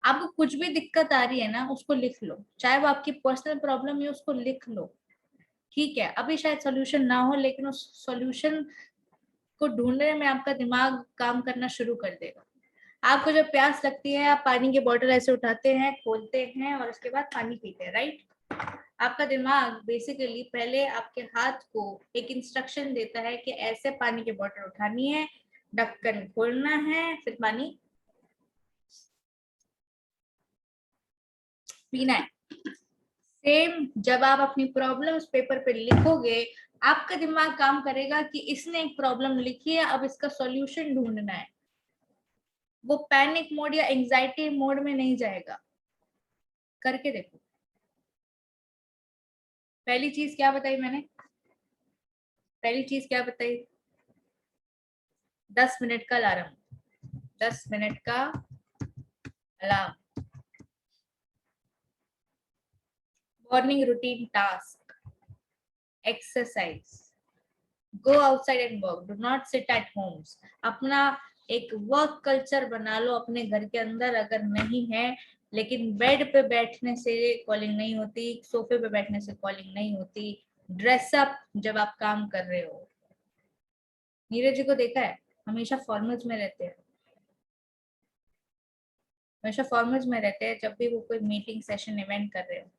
आपको कुछ भी दिक्कत आ रही है ना, उसको लिख लो। चाहे वो आपकी पर्सनल प्रॉब्लम है, उसको लिख लो। ठीक है, अभी शायद सॉल्यूशन ना हो, लेकिन उस सॉल्यूशन को ढूंढने में आपका दिमाग काम करना शुरू कर देगा। आपको जब प्यास लगती है, आप पानी की बोतल ऐसे उठाते हैं, खोलते हैं और उसके बाद पानी पीते हैं, राइट? आपका दिमाग बेसिकली पहले आपके हाथ को एक इंस्ट्रक्शन देता है कि ऐसे पानी की बोतल उठानी है, ढक्कन खोलना है, फिर पानी पीना है। सेम जब आप अपनी प्रॉब्लम्स पेपर पे लिखोगे, आपका दिमाग काम करेगा कि इसने एक प्रॉब्लम लिखी है, अब इसका सॉल्यूशन ढूंढना है। वो पैनिक मोड या एंजाइटी मोड में नहीं जाएगा। करके देखो। पहली चीज क्या बताई मैंने? पहली चीज क्या बताई? 10 मिनट का अलार्म। 10 मिनट का alarm. Morning routine task, exercise, go outside and work, do not sit at Holmes. अपना एक वर्क कल्चर बना लो अपने घर के अंदर। अगर नहीं है, लेकिन बेड पे बैठने से कॉलिंग नहीं होती, सोफे पे बैठने से कॉलिंग नहीं होती। ड्रेसअप जब आप काम कर रहे हो। नीरज जी को देखा है, हमेशा फॉर्मल्स में रहते हैं, हमेशा फॉर्मल्स में रहते हैं जब भी वो कोई मीटिंग सेशन इवेंट कर रहे हो।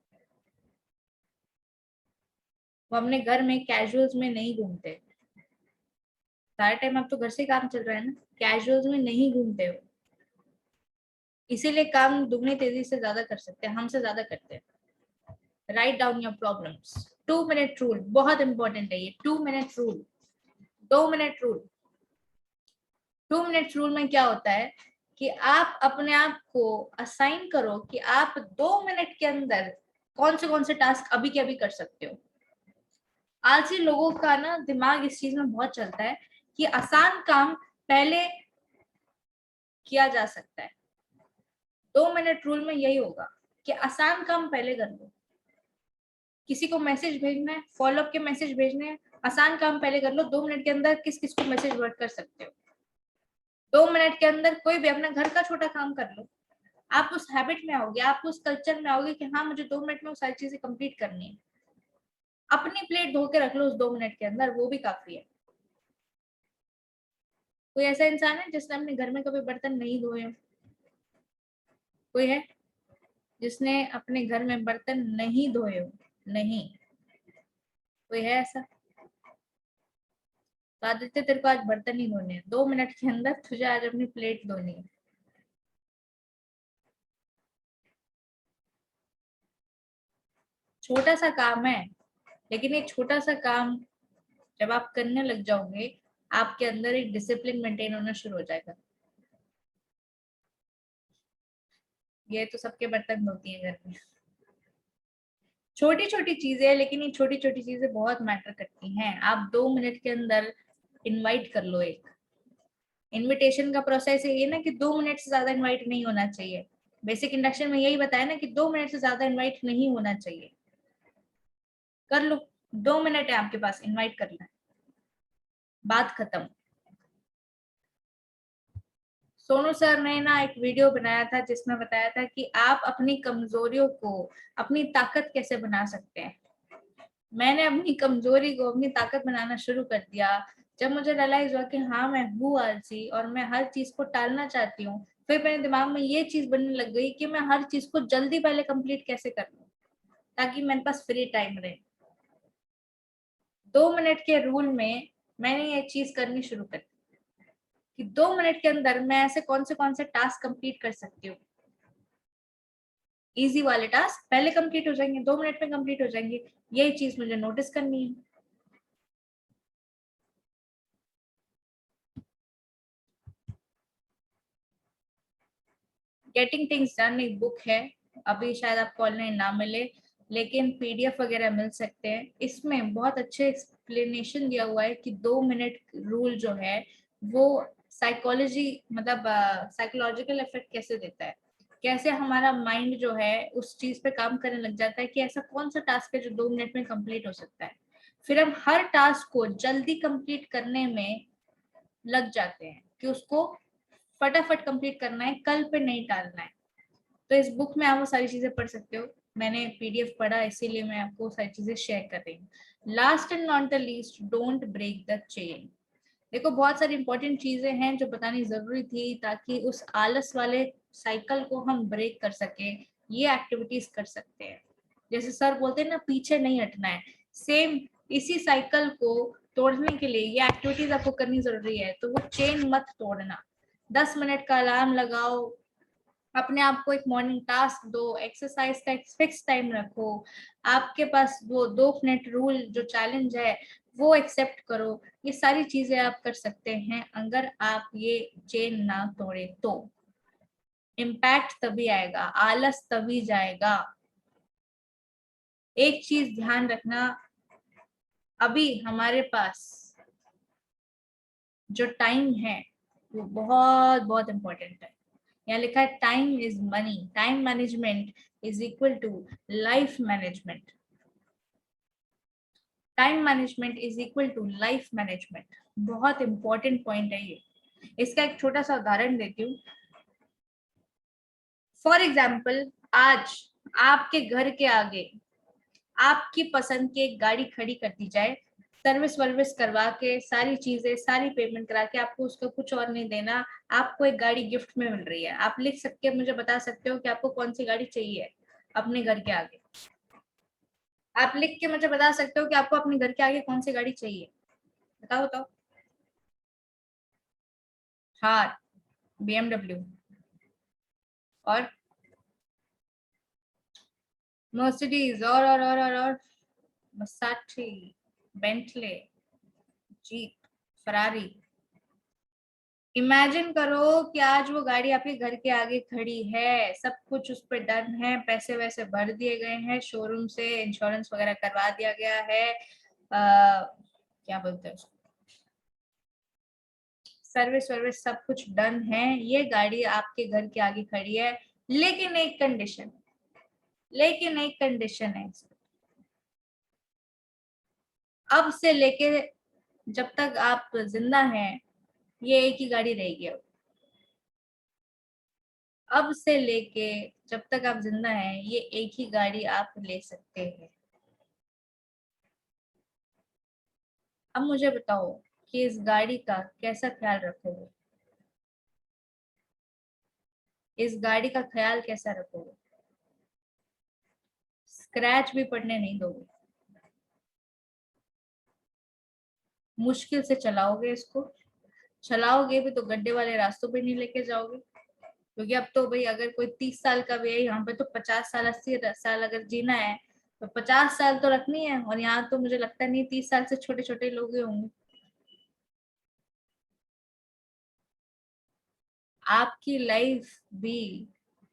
वो अपने घर में कैजुअल्स में नहीं घूमते। सारा टाइम अब तो घर से काम चल रहा है ना, कैजुअल्स में नहीं घूमते हो। इसीलिए काम दुगनी तेजी से ज्यादा कर सकते हैं, हमसे ज्यादा करते हैं। Write down your problems. 2 minute rule बहुत इंपॉर्टेंट है ये। 2 minute rule, 2 minute rule. 2 minute rule में क्या होता है कि आप अपने आप को असाइन करो कि आप 2 मिनट के अंदर कौन से टास्क अभी के अभी कर सकते हो। आलसी लोगों का ना दिमाग इस चीज में बहुत चलता है कि आसान काम पहले किया जा सकता है। 2 मिनट रूल में यही होगा कि आसान काम पहले कर लो। किसी को मैसेज भेजना है, फॉलोअप के मैसेज भेजने हैं, आसान काम पहले कर लो। 2 मिनट के अंदर किस किस को मैसेज वर्ड कर सकते हो। 2 मिनट के अंदर कोई भी अपना घर का छोटा काम कर लो। आप उस हैबिट में आओगे, आप उस कल्चर में आओगे कि हाँ, मुझे 2 मिनट में वो सारी चीजें कंप्लीट करनी है। अपनी प्लेट धो के रख लो उस 2 मिनट के अंदर, वो भी काफी है। कोई ऐसा इंसान है जिसने अपने घर में कभी बर्तन नहीं धोए? कोई है जिसने अपने घर में बर्तन नहीं धोए हो? नहीं। कोई है ऐसा? तो आदित्य, तेरे को आज बर्तन नहीं धोने हैं। 2 मिनट के अंदर तुझे आज अपनी प्लेट धोनी है। छोटा सा काम है, लेकिन ये छोटा सा काम जब आप करने लग जाओगे, आपके अंदर एक डिसिप्लिन मेंटेन होना शुरू हो जाएगा। ये तो सबके बर्तन धोती है घर में। छोटी छोटी चीजें, लेकिन ये छोटी छोटी चीजें बहुत मैटर करती हैं। आप 2 मिनट के अंदर इनवाइट कर लो। एक इनविटेशन का प्रोसेस ये ना कि 2 मिनट से ज्यादा इनवाइट नहीं होना चाहिए। बेसिक इंडक्शन में यही बताया ना कि 2 मिनट से ज्यादा इनवाइट नहीं होना चाहिए। कर लो, 2 मिनट है आपके पास, इनवाइट करना है, बात खत्म। सोनू सर ने ना एक वीडियो बनाया था जिसमें बताया था कि आप अपनी कमजोरियों को अपनी ताकत कैसे बना सकते हैं। मैंने अपनी कमजोरी को अपनी ताकत बनाना शुरू कर दिया। जब मुझे रियलाइज हुआ कि हाँ मैं हूँ आलसी और मैं हर चीज को टालना चाहती हूँ, फिर मेरे दिमाग में ये चीज बनने लग गई कि मैं हर चीज को जल्दी पहले कंप्लीट कैसे कर लूं ताकि मेरे पास फ्री टाइम रहे। 2 मिनट के रूल में मैंने ये चीज करनी शुरू कर दी कि 2 मिनट के अंदर मैं ऐसे कौन से टास्क कंप्लीट कर सकती हूँ। इजी वाले टास्क पहले कंप्लीट हो जाएंगे, 2 मिनट में कंप्लीट हो जाएंगे। यही चीज मुझे नोटिस करनी है। गेटिंग थिंग्स डन एक बुक है, अभी शायद आपको ऑनलाइन ना मिले, लेकिन पीडीएफ वगैरह मिल सकते हैं। इसमें बहुत अच्छे एक्सप्लेनेशन दिया हुआ है कि 2 मिनट रूल जो है वो साइकोलॉजी मतलब साइकोलॉजिकल इफेक्ट कैसे देता है, कैसे हमारा माइंड जो है उस चीज पे काम करने लग जाता है कि ऐसा कौन सा टास्क है जो 2 मिनट में कंप्लीट हो सकता है। फिर हम हर टास्क को जल्दी कंप्लीट करने में लग जाते हैं कि उसको फटाफट कंप्लीट करना है, कल पे नहीं टालना है। तो इस बुक में आप वो सारी चीजें पढ़ सकते हो। मैंने पीडीएफ पढ़ा इसीलिए मैं आपको सारी चीजें शेयर कर रही हूँ। Last and not the least, don't break the chain. देखो बहुत सारी इंपॉर्टेंट चीजें हैं जो बतानी जरूरी थी ताकि उस आलस वाले साइकिल को हम ब्रेक कर सके, ये एक्टिविटीज कर सकते हैं। जैसे सर बोलते हैं ना, पीछे नहीं हटना है, सेम इसी साइकिल को तोड़ने के लिए ये एक्टिविटीज आपको करनी जरूरी है। तो वो चेन मत तोड़ना। 10 मिनट का अलार्म लगाओ, अपने आप को एक मॉर्निंग टास्क दो, एक्सरसाइज का एक फिक्स टाइम रखो, आपके पास वो 2 मिनट रूल जो चैलेंज है वो एक्सेप्ट करो। ये सारी चीजें आप कर सकते हैं अगर आप ये चेन ना तोड़े तो। इम्पैक्ट तभी आएगा, आलस तभी जाएगा। एक चीज ध्यान रखना, अभी हमारे पास जो टाइम है वो बहुत बहुत इंपॉर्टेंट है। यहाँ लिखा है time is money, time management is equal to life management. Time management is equal to life management. बहुत इंपॉर्टेंट पॉइंट है ये। इसका एक छोटा सा उदाहरण देती हूँ। फॉर एग्जाम्पल, आज आपके घर के आगे आपकी पसंद की एक गाड़ी खड़ी कर दी जाए, सर्विस वर्विस करवा के सारी चीजें सारी पेमेंट करा के, आपको उसका कुछ और नहीं देना, आपको एक गाड़ी गिफ्ट में मिल रही है। आप लिख सकते मुझे बता सकते हो कि आपको कौन सी गाड़ी चाहिए अपने घर के आगे। आप लिख के मुझे बता सकते हो कि आपको अपने घर के आगे कौन सी गाड़ी चाहिए। बताओ बताओ। हाँ, BMW। और मर्सिडीज और मसाठी, बेंटले, जीप, फरारी। इमेजिन करो कि आज वो गाड़ी आपके घर के आगे खड़ी है, सब कुछ उस पर डन है, पैसे वैसे भर दिए गए हैं, शोरूम से इंश्योरेंस वगैरह करवा दिया गया है, क्या बोलते हैं उसको, सर्विस वर्विस सब कुछ डन है। ये गाड़ी आपके घर के आगे खड़ी है, लेकिन एक कंडीशन, लेकिन एक कंडीशन है। अब से लेके जब तक आप जिंदा हैं ये एक ही गाड़ी रहेगी। अब से लेके जब तक आप जिंदा हैं ये एक ही गाड़ी आप ले सकते हैं। अब मुझे बताओ कि इस गाड़ी का कैसा ख्याल रखोगे, इस गाड़ी का ख्याल कैसा रखोगे। स्क्रैच भी पड़ने नहीं दोगे, मुश्किल से चलाओगे इसको। चलाओगे भी तो गड्ढे वाले रास्तों पे नहीं लेके जाओगे, क्योंकि अब तो भाई अगर कोई 30 साल का भी है यहाँ पे तो 50 साल 80 साल अगर जीना है तो 50 साल तो रखनी है। और यहाँ तो मुझे लगता नहीं 30 साल से छोटे छोटे लोग ही होंगे। आपकी लाइफ भी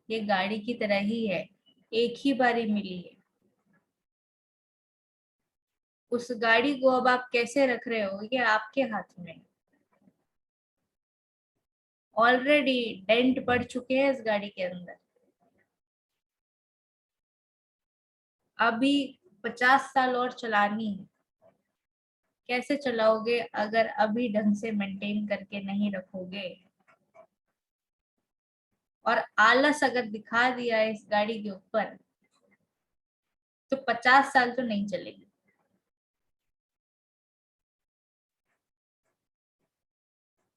ये गाड़ी की तरह ही है, एक ही बारी मिली है। उस गाड़ी को अब आप कैसे रख रहे हो ये आपके हाथ में। ऑलरेडी डेंट पड़ चुके हैं इस गाड़ी के अंदर। अभी 50 साल और चलानी है। कैसे चलाओगे अगर अभी ढंग से मेंटेन करके नहीं रखोगे। और आलस अगर दिखा दिया है इस गाड़ी के ऊपर तो 50 साल तो नहीं चलेगी।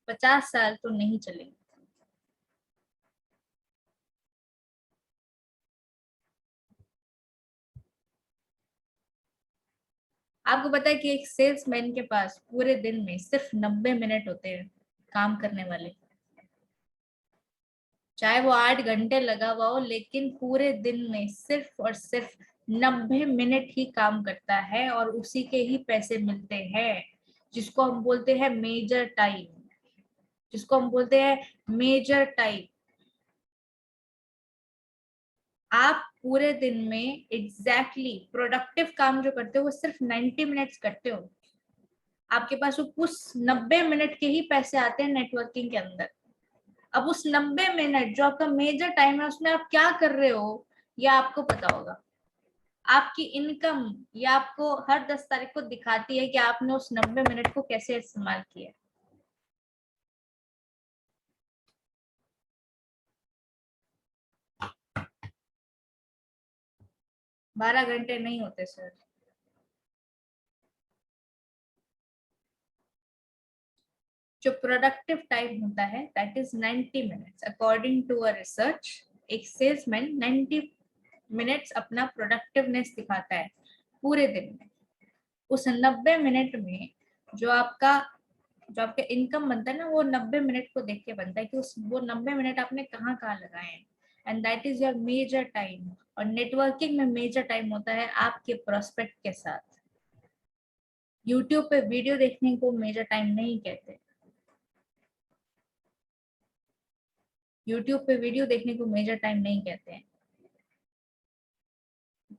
50 साल तो नहीं चलेंगे। आपको पता है कि एक सेल्समैन के पास पूरे दिन में सिर्फ 90 मिनट होते हैं काम करने वाले, चाहे वो 8 घंटे लगा हुआ हो, लेकिन पूरे दिन में सिर्फ और सिर्फ 90 मिनट ही काम करता है और उसी के ही पैसे मिलते हैं, जिसको हम बोलते हैं मेजर टाइम, जिसको हम बोलते हैं मेजर टाइम। आप पूरे दिन में एग्जैक्टली प्रोडक्टिव काम जो करते हो वो सिर्फ 90 मिनट्स करते हो, आपके पास उस 90 मिनट के ही पैसे आते हैं नेटवर्किंग के अंदर। अब उस 90 मिनट जो आपका मेजर टाइम है उसमें आप क्या कर रहे हो ये आपको पता होगा। आपकी इनकम या आपको हर 10 तारीख को दिखाती है कि आपने उस 90 मिनट को कैसे इस्तेमाल किया। 12 घंटे नहीं होते सर। जो प्रोडक्टिव टाइम होता है that is 90 minutes according to a research. एक सेल्समैन 90 मिनट्स अपना प्रोडक्टिवनेस दिखाता है पूरे दिन में। उस 90 मिनट में जो आपका जो आपका इनकम बनता है ना वो 90 मिनट को देख के बनता है कि उस वो 90 मिनट आपने कहाँ कहाँ लगाए हैं, and that is your major time. और नेटवर्किंग में मेजर टाइम होता है आपके प्रोस्पेक्ट के साथ। यूट्यूब पे वीडियो देखने को मेजर टाइम नहीं कहते, यूट्यूब पे वीडियो देखने को मेजर टाइम नहीं कहते हैं,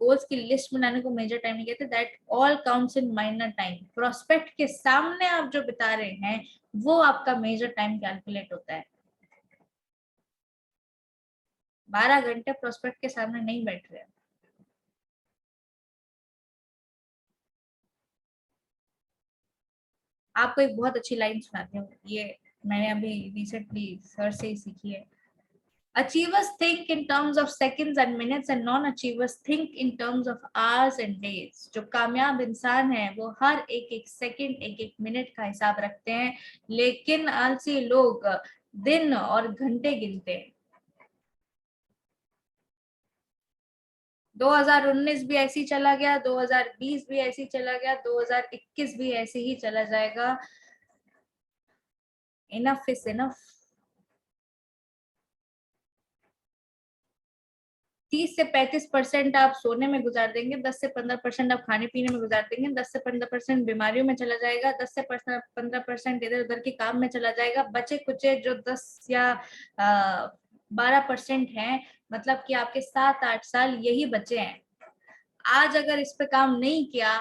गोल्स की लिस्ट बनाने को मेजर टाइम नहीं कहते। That all counts in minor time. Prospect के सामने आप जो बिता रहे हैं वो आपका मेजर टाइम कैलकुलेट होता है। 12 घंटे प्रोस्पेक्ट के सामने नहीं बैठ रहे। आपको एक बहुत अच्छी लाइन सुनाती हूँ, ये मैंने अभी रिसेंटली सर से ही सीखी है। Achievers think in terms of seconds and minutes and non-achievers think in terms of hours and days। जो कामयाब इंसान है वो हर एक एक सेकंड एक एक मिनट का हिसाब रखते हैं, लेकिन आलसी लोग दिन और घंटे गिनते हैं। 2019 भी ऐसी चला गया, 2020 भी ऐसी चला गया, 2021 भी ऐसे ही चला जाएगा। Enough is enough. 30 से 35% आप सोने में गुजार देंगे, 10 से 15% आप खाने पीने में गुजार देंगे, 10 से 15% बीमारियों में चला जाएगा, 10 से 15% इधर उधर के काम में चला जाएगा। बचे कुचे जो 10 या 12% हैं, मतलब कि आपके 7-8 साल यही बचे हैं। आज अगर इस पे काम नहीं किया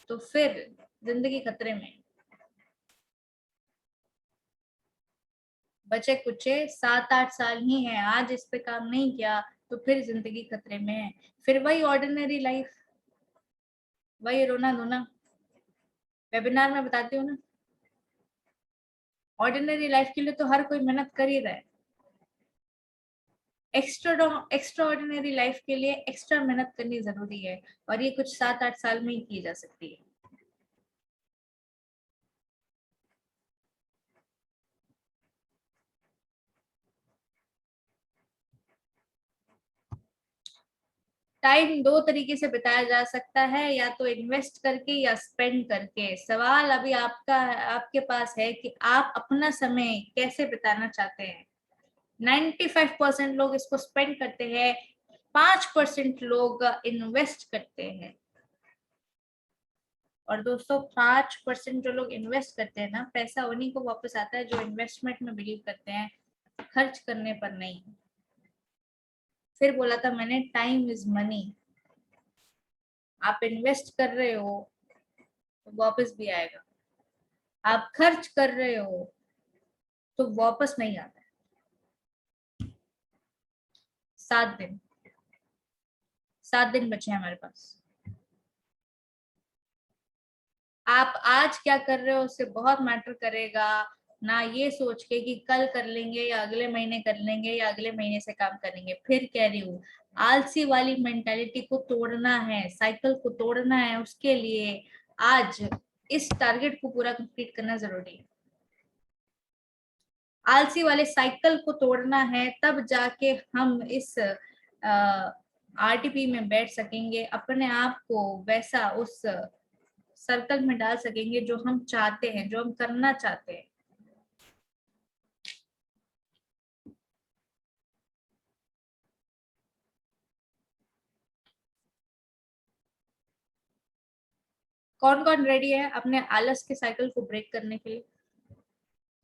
तो फिर जिंदगी खतरे में। बचे कुचे 7-8 साल ही हैं, आज इस पे काम नहीं किया तो फिर जिंदगी खतरे में है। फिर वही ऑर्डिनरी लाइफ, वही रोना धोना। वेबिनार में बताती हूँ ना, ऑर्डिनरी लाइफ के लिए तो हर कोई मेहनत कर ही रहा है, एक्स्ट्रा ऑर्डिनरी लाइफ के लिए एक्स्ट्रा मेहनत करनी जरूरी है, और ये कुछ 7-8 साल में ही की जा सकती है। टाइम दो तरीके से बिताया जा सकता है, या तो इन्वेस्ट करके या स्पेंड करके। सवाल अभी आपका आपके पास है कि आप अपना समय कैसे बिताना चाहते हैं। 95% लोग इसको स्पेंड करते हैं, 5% लोग इन्वेस्ट करते हैं। और दोस्तों 5% जो लोग इन्वेस्ट करते हैं ना, पैसा उन्हीं को वापस आता है जो इन्वेस्टमेंट में बिलीव करते हैं, खर्च करने पर नहीं। फिर बोला था मैंने, टाइम इज मनी। आप इन्वेस्ट कर रहे हो तो वापस भी आएगा, आप खर्च कर रहे हो तो वापस नहीं आता। 7 दिन, 7 दिन बचे हैं हमारे पास। आप आज क्या कर रहे हो उससे बहुत मैटर करेगा, ना ये सोच के कि कल कर लेंगे या अगले महीने कर लेंगे या अगले महीने से काम करेंगे। फिर कह रही हूँ, आलसी वाली मेंटालिटी को तोड़ना है, साइकिल को तोड़ना है, उसके लिए आज इस टारगेट को पूरा कंप्लीट करना जरूरी है। आलसी वाले साइकिल को तोड़ना है, तब जाके हम इस आरटीपी में बैठ सकेंगे, अपने आप को वैसा उस सर्कल में डाल सकेंगे जो हम चाहते हैं, जो हम करना चाहते हैं। कौन कौन रेडी है अपने आलस के साइकिल को ब्रेक करने के लिए?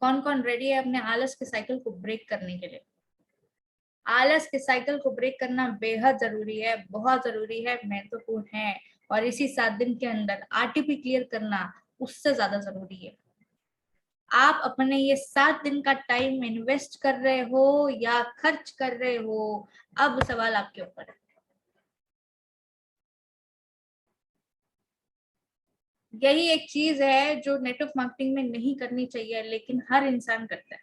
कौन कौन रेडी है अपने आलस के साइकिल को ब्रेक करने के लिए? आलस के साइकिल को ब्रेक करना बेहद जरूरी है, बहुत जरूरी है, महत्वपूर्ण है। और इसी 7 दिन के अंदर आरटीपी क्लियर करना उससे ज्यादा जरूरी है। आप अपने ये 7 दिन का टाइम इन्वेस्ट कर रहे हो या खर्च कर रहे हो, अब सवाल आपके ऊपर है। यही एक चीज है जो नेटवर्क मार्केटिंग में नहीं करनी चाहिए, लेकिन हर इंसान करता है,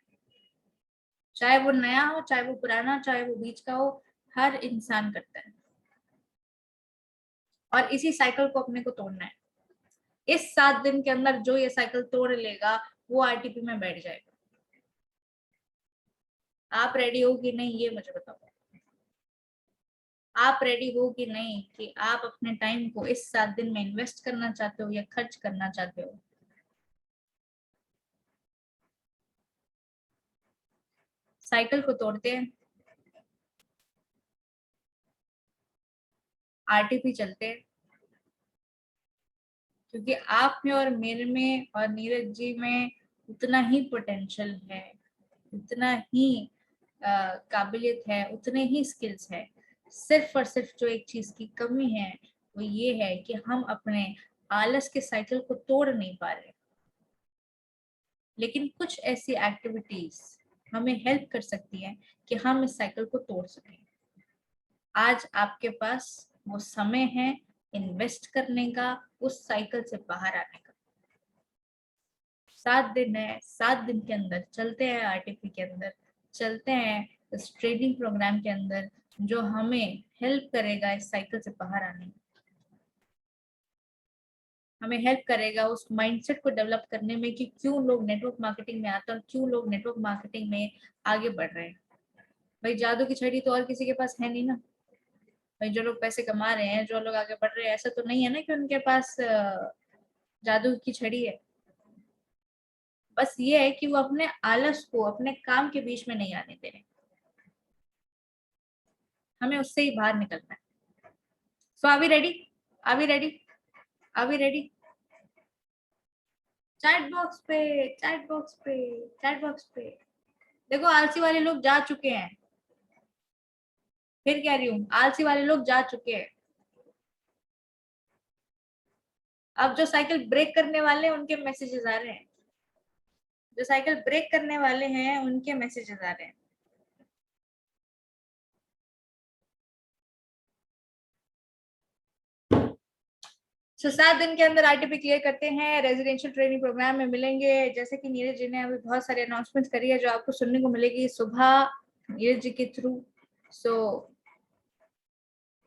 चाहे वो नया हो, चाहे वो पुराना, चाहे वो बीच का हो, हर इंसान करता है। और इसी साइकिल को अपने को तोड़ना है। इस 7 दिन के अंदर जो ये साइकिल तोड़ लेगा वो आरटीपी में बैठ जाएगा। आप रेडी हो कि नहीं ये मुझे बताओ। आप रेडी हो कि नहीं कि आप अपने टाइम को इस 7 दिन में इन्वेस्ट करना चाहते हो या खर्च करना चाहते हो? साइकिल को तोड़ते हैं, आरटीपी चलते हैं, क्योंकि आप में और मेरे में और नीरज जी में उतना ही पोटेंशियल है, उतना ही काबिलियत है, उतने ही स्किल्स है। सिर्फ और सिर्फ जो एक चीज की कमी है वो ये है कि हम अपने आलस के साइकिल को तोड़ नहीं पा रहे। लेकिन कुछ ऐसी एक्टिविटीज हमें हेल्प कर सकती है कि हम इस साइकिल को तोड़ सकें। आज आपके पास वो समय है इन्वेस्ट करने का, उस साइकिल से बाहर आने का। 7 दिन है, 7 दिन के अंदर चलते हैं, आरटीपी के अंदर चलते हैं, इस ट्रेनिंग प्रोग्राम के अंदर जो हमें हेल्प करेगा इस साइकिल से बाहर आने में, हमें हेल्प करेगा उस माइंडसेट को डेवलप करने में कि क्यों लोग नेटवर्क मार्केटिंग में आते हैं और क्यों लोग नेटवर्क मार्केटिंग में आगे बढ़ रहे हैं। भाई जादू की छड़ी तो और किसी के पास है नहीं ना। भाई जो लोग पैसे कमा रहे हैं, जो लोग आगे बढ़ रहे हैं, ऐसा तो नहीं है ना कि उनके पास जादू की छड़ी है। बस ये है कि वो अपने आलस को अपने काम के बीच में नहीं आने दे रहे। हमें उससे ही बाहर निकलना है। So are we ready? Are we ready? Are we ready? Chat box पे, चैट बॉक्स पे, चैट बॉक्स पे। देखो आलसी वाले लोग जा चुके हैं, फिर कह रही हूँ आलसी वाले लोग जा चुके हैं। अब जो साइकिल ब्रेक करने वाले हैं उनके मैसेजेस आ रहे हैं, जो साइकिल ब्रेक करने वाले हैं उनके मैसेजेस आ रहे हैं। तो 7 दिन के अंदर आरटीपी क्लियर करते हैं, रेजिडेंशियल ट्रेनिंग प्रोग्राम में मिलेंगे। जैसे कि नीरज जी ने अभी बहुत सारे अनाउंसमेंट करी है जो आपको सुनने को मिलेगी सुबह नीरज जी के थ्रू। सो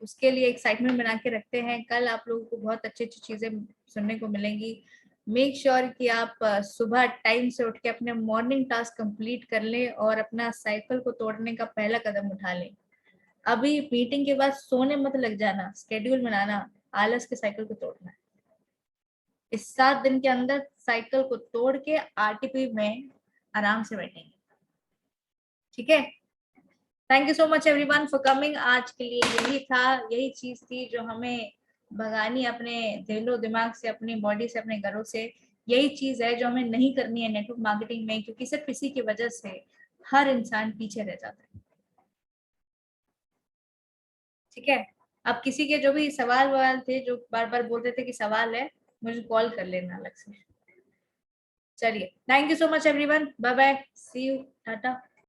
उसके लिए एक्साइटमेंट बना के रखते हैं। कल आप लोगों को बहुत अच्छी अच्छी चीजें सुनने को मिलेंगी। मेक श्योर कि आप सुबह टाइम से उठ के अपने मॉर्निंग टास्क कंप्लीट कर लें और अपना साइकिल को तोड़ने का पहला कदम उठा लें। अभी मीटिंग के बाद सोने मत लग जाना, स्केड्यूल बनाना, आलस के साइकिल को तोड़ना है। इस 7 दिन के अंदर साइकिल को तोड़ के आरटीपी में आराम से बैठेंगे। ठीक है? Thank you so much everyone for coming. आज के लिए यही था, यही चीज थी जो हमें भगानी अपने दिलो दिमाग से, अपनी बॉडी से, अपने घरों से। यही चीज है जो हमें नहीं करनी है नेटवर्क मार्केटिंग में, क्योंकि सिर्फ इसी की वजह से हर इंसान पीछे रह जाता है। ठीक है? अब किसी के जो भी सवाल ववाल थे, जो बार बार बोलते थे कि सवाल है, मुझे कॉल कर लेना अलग से। चलिए, thank you so much everyone, bye bye, see you, Tata.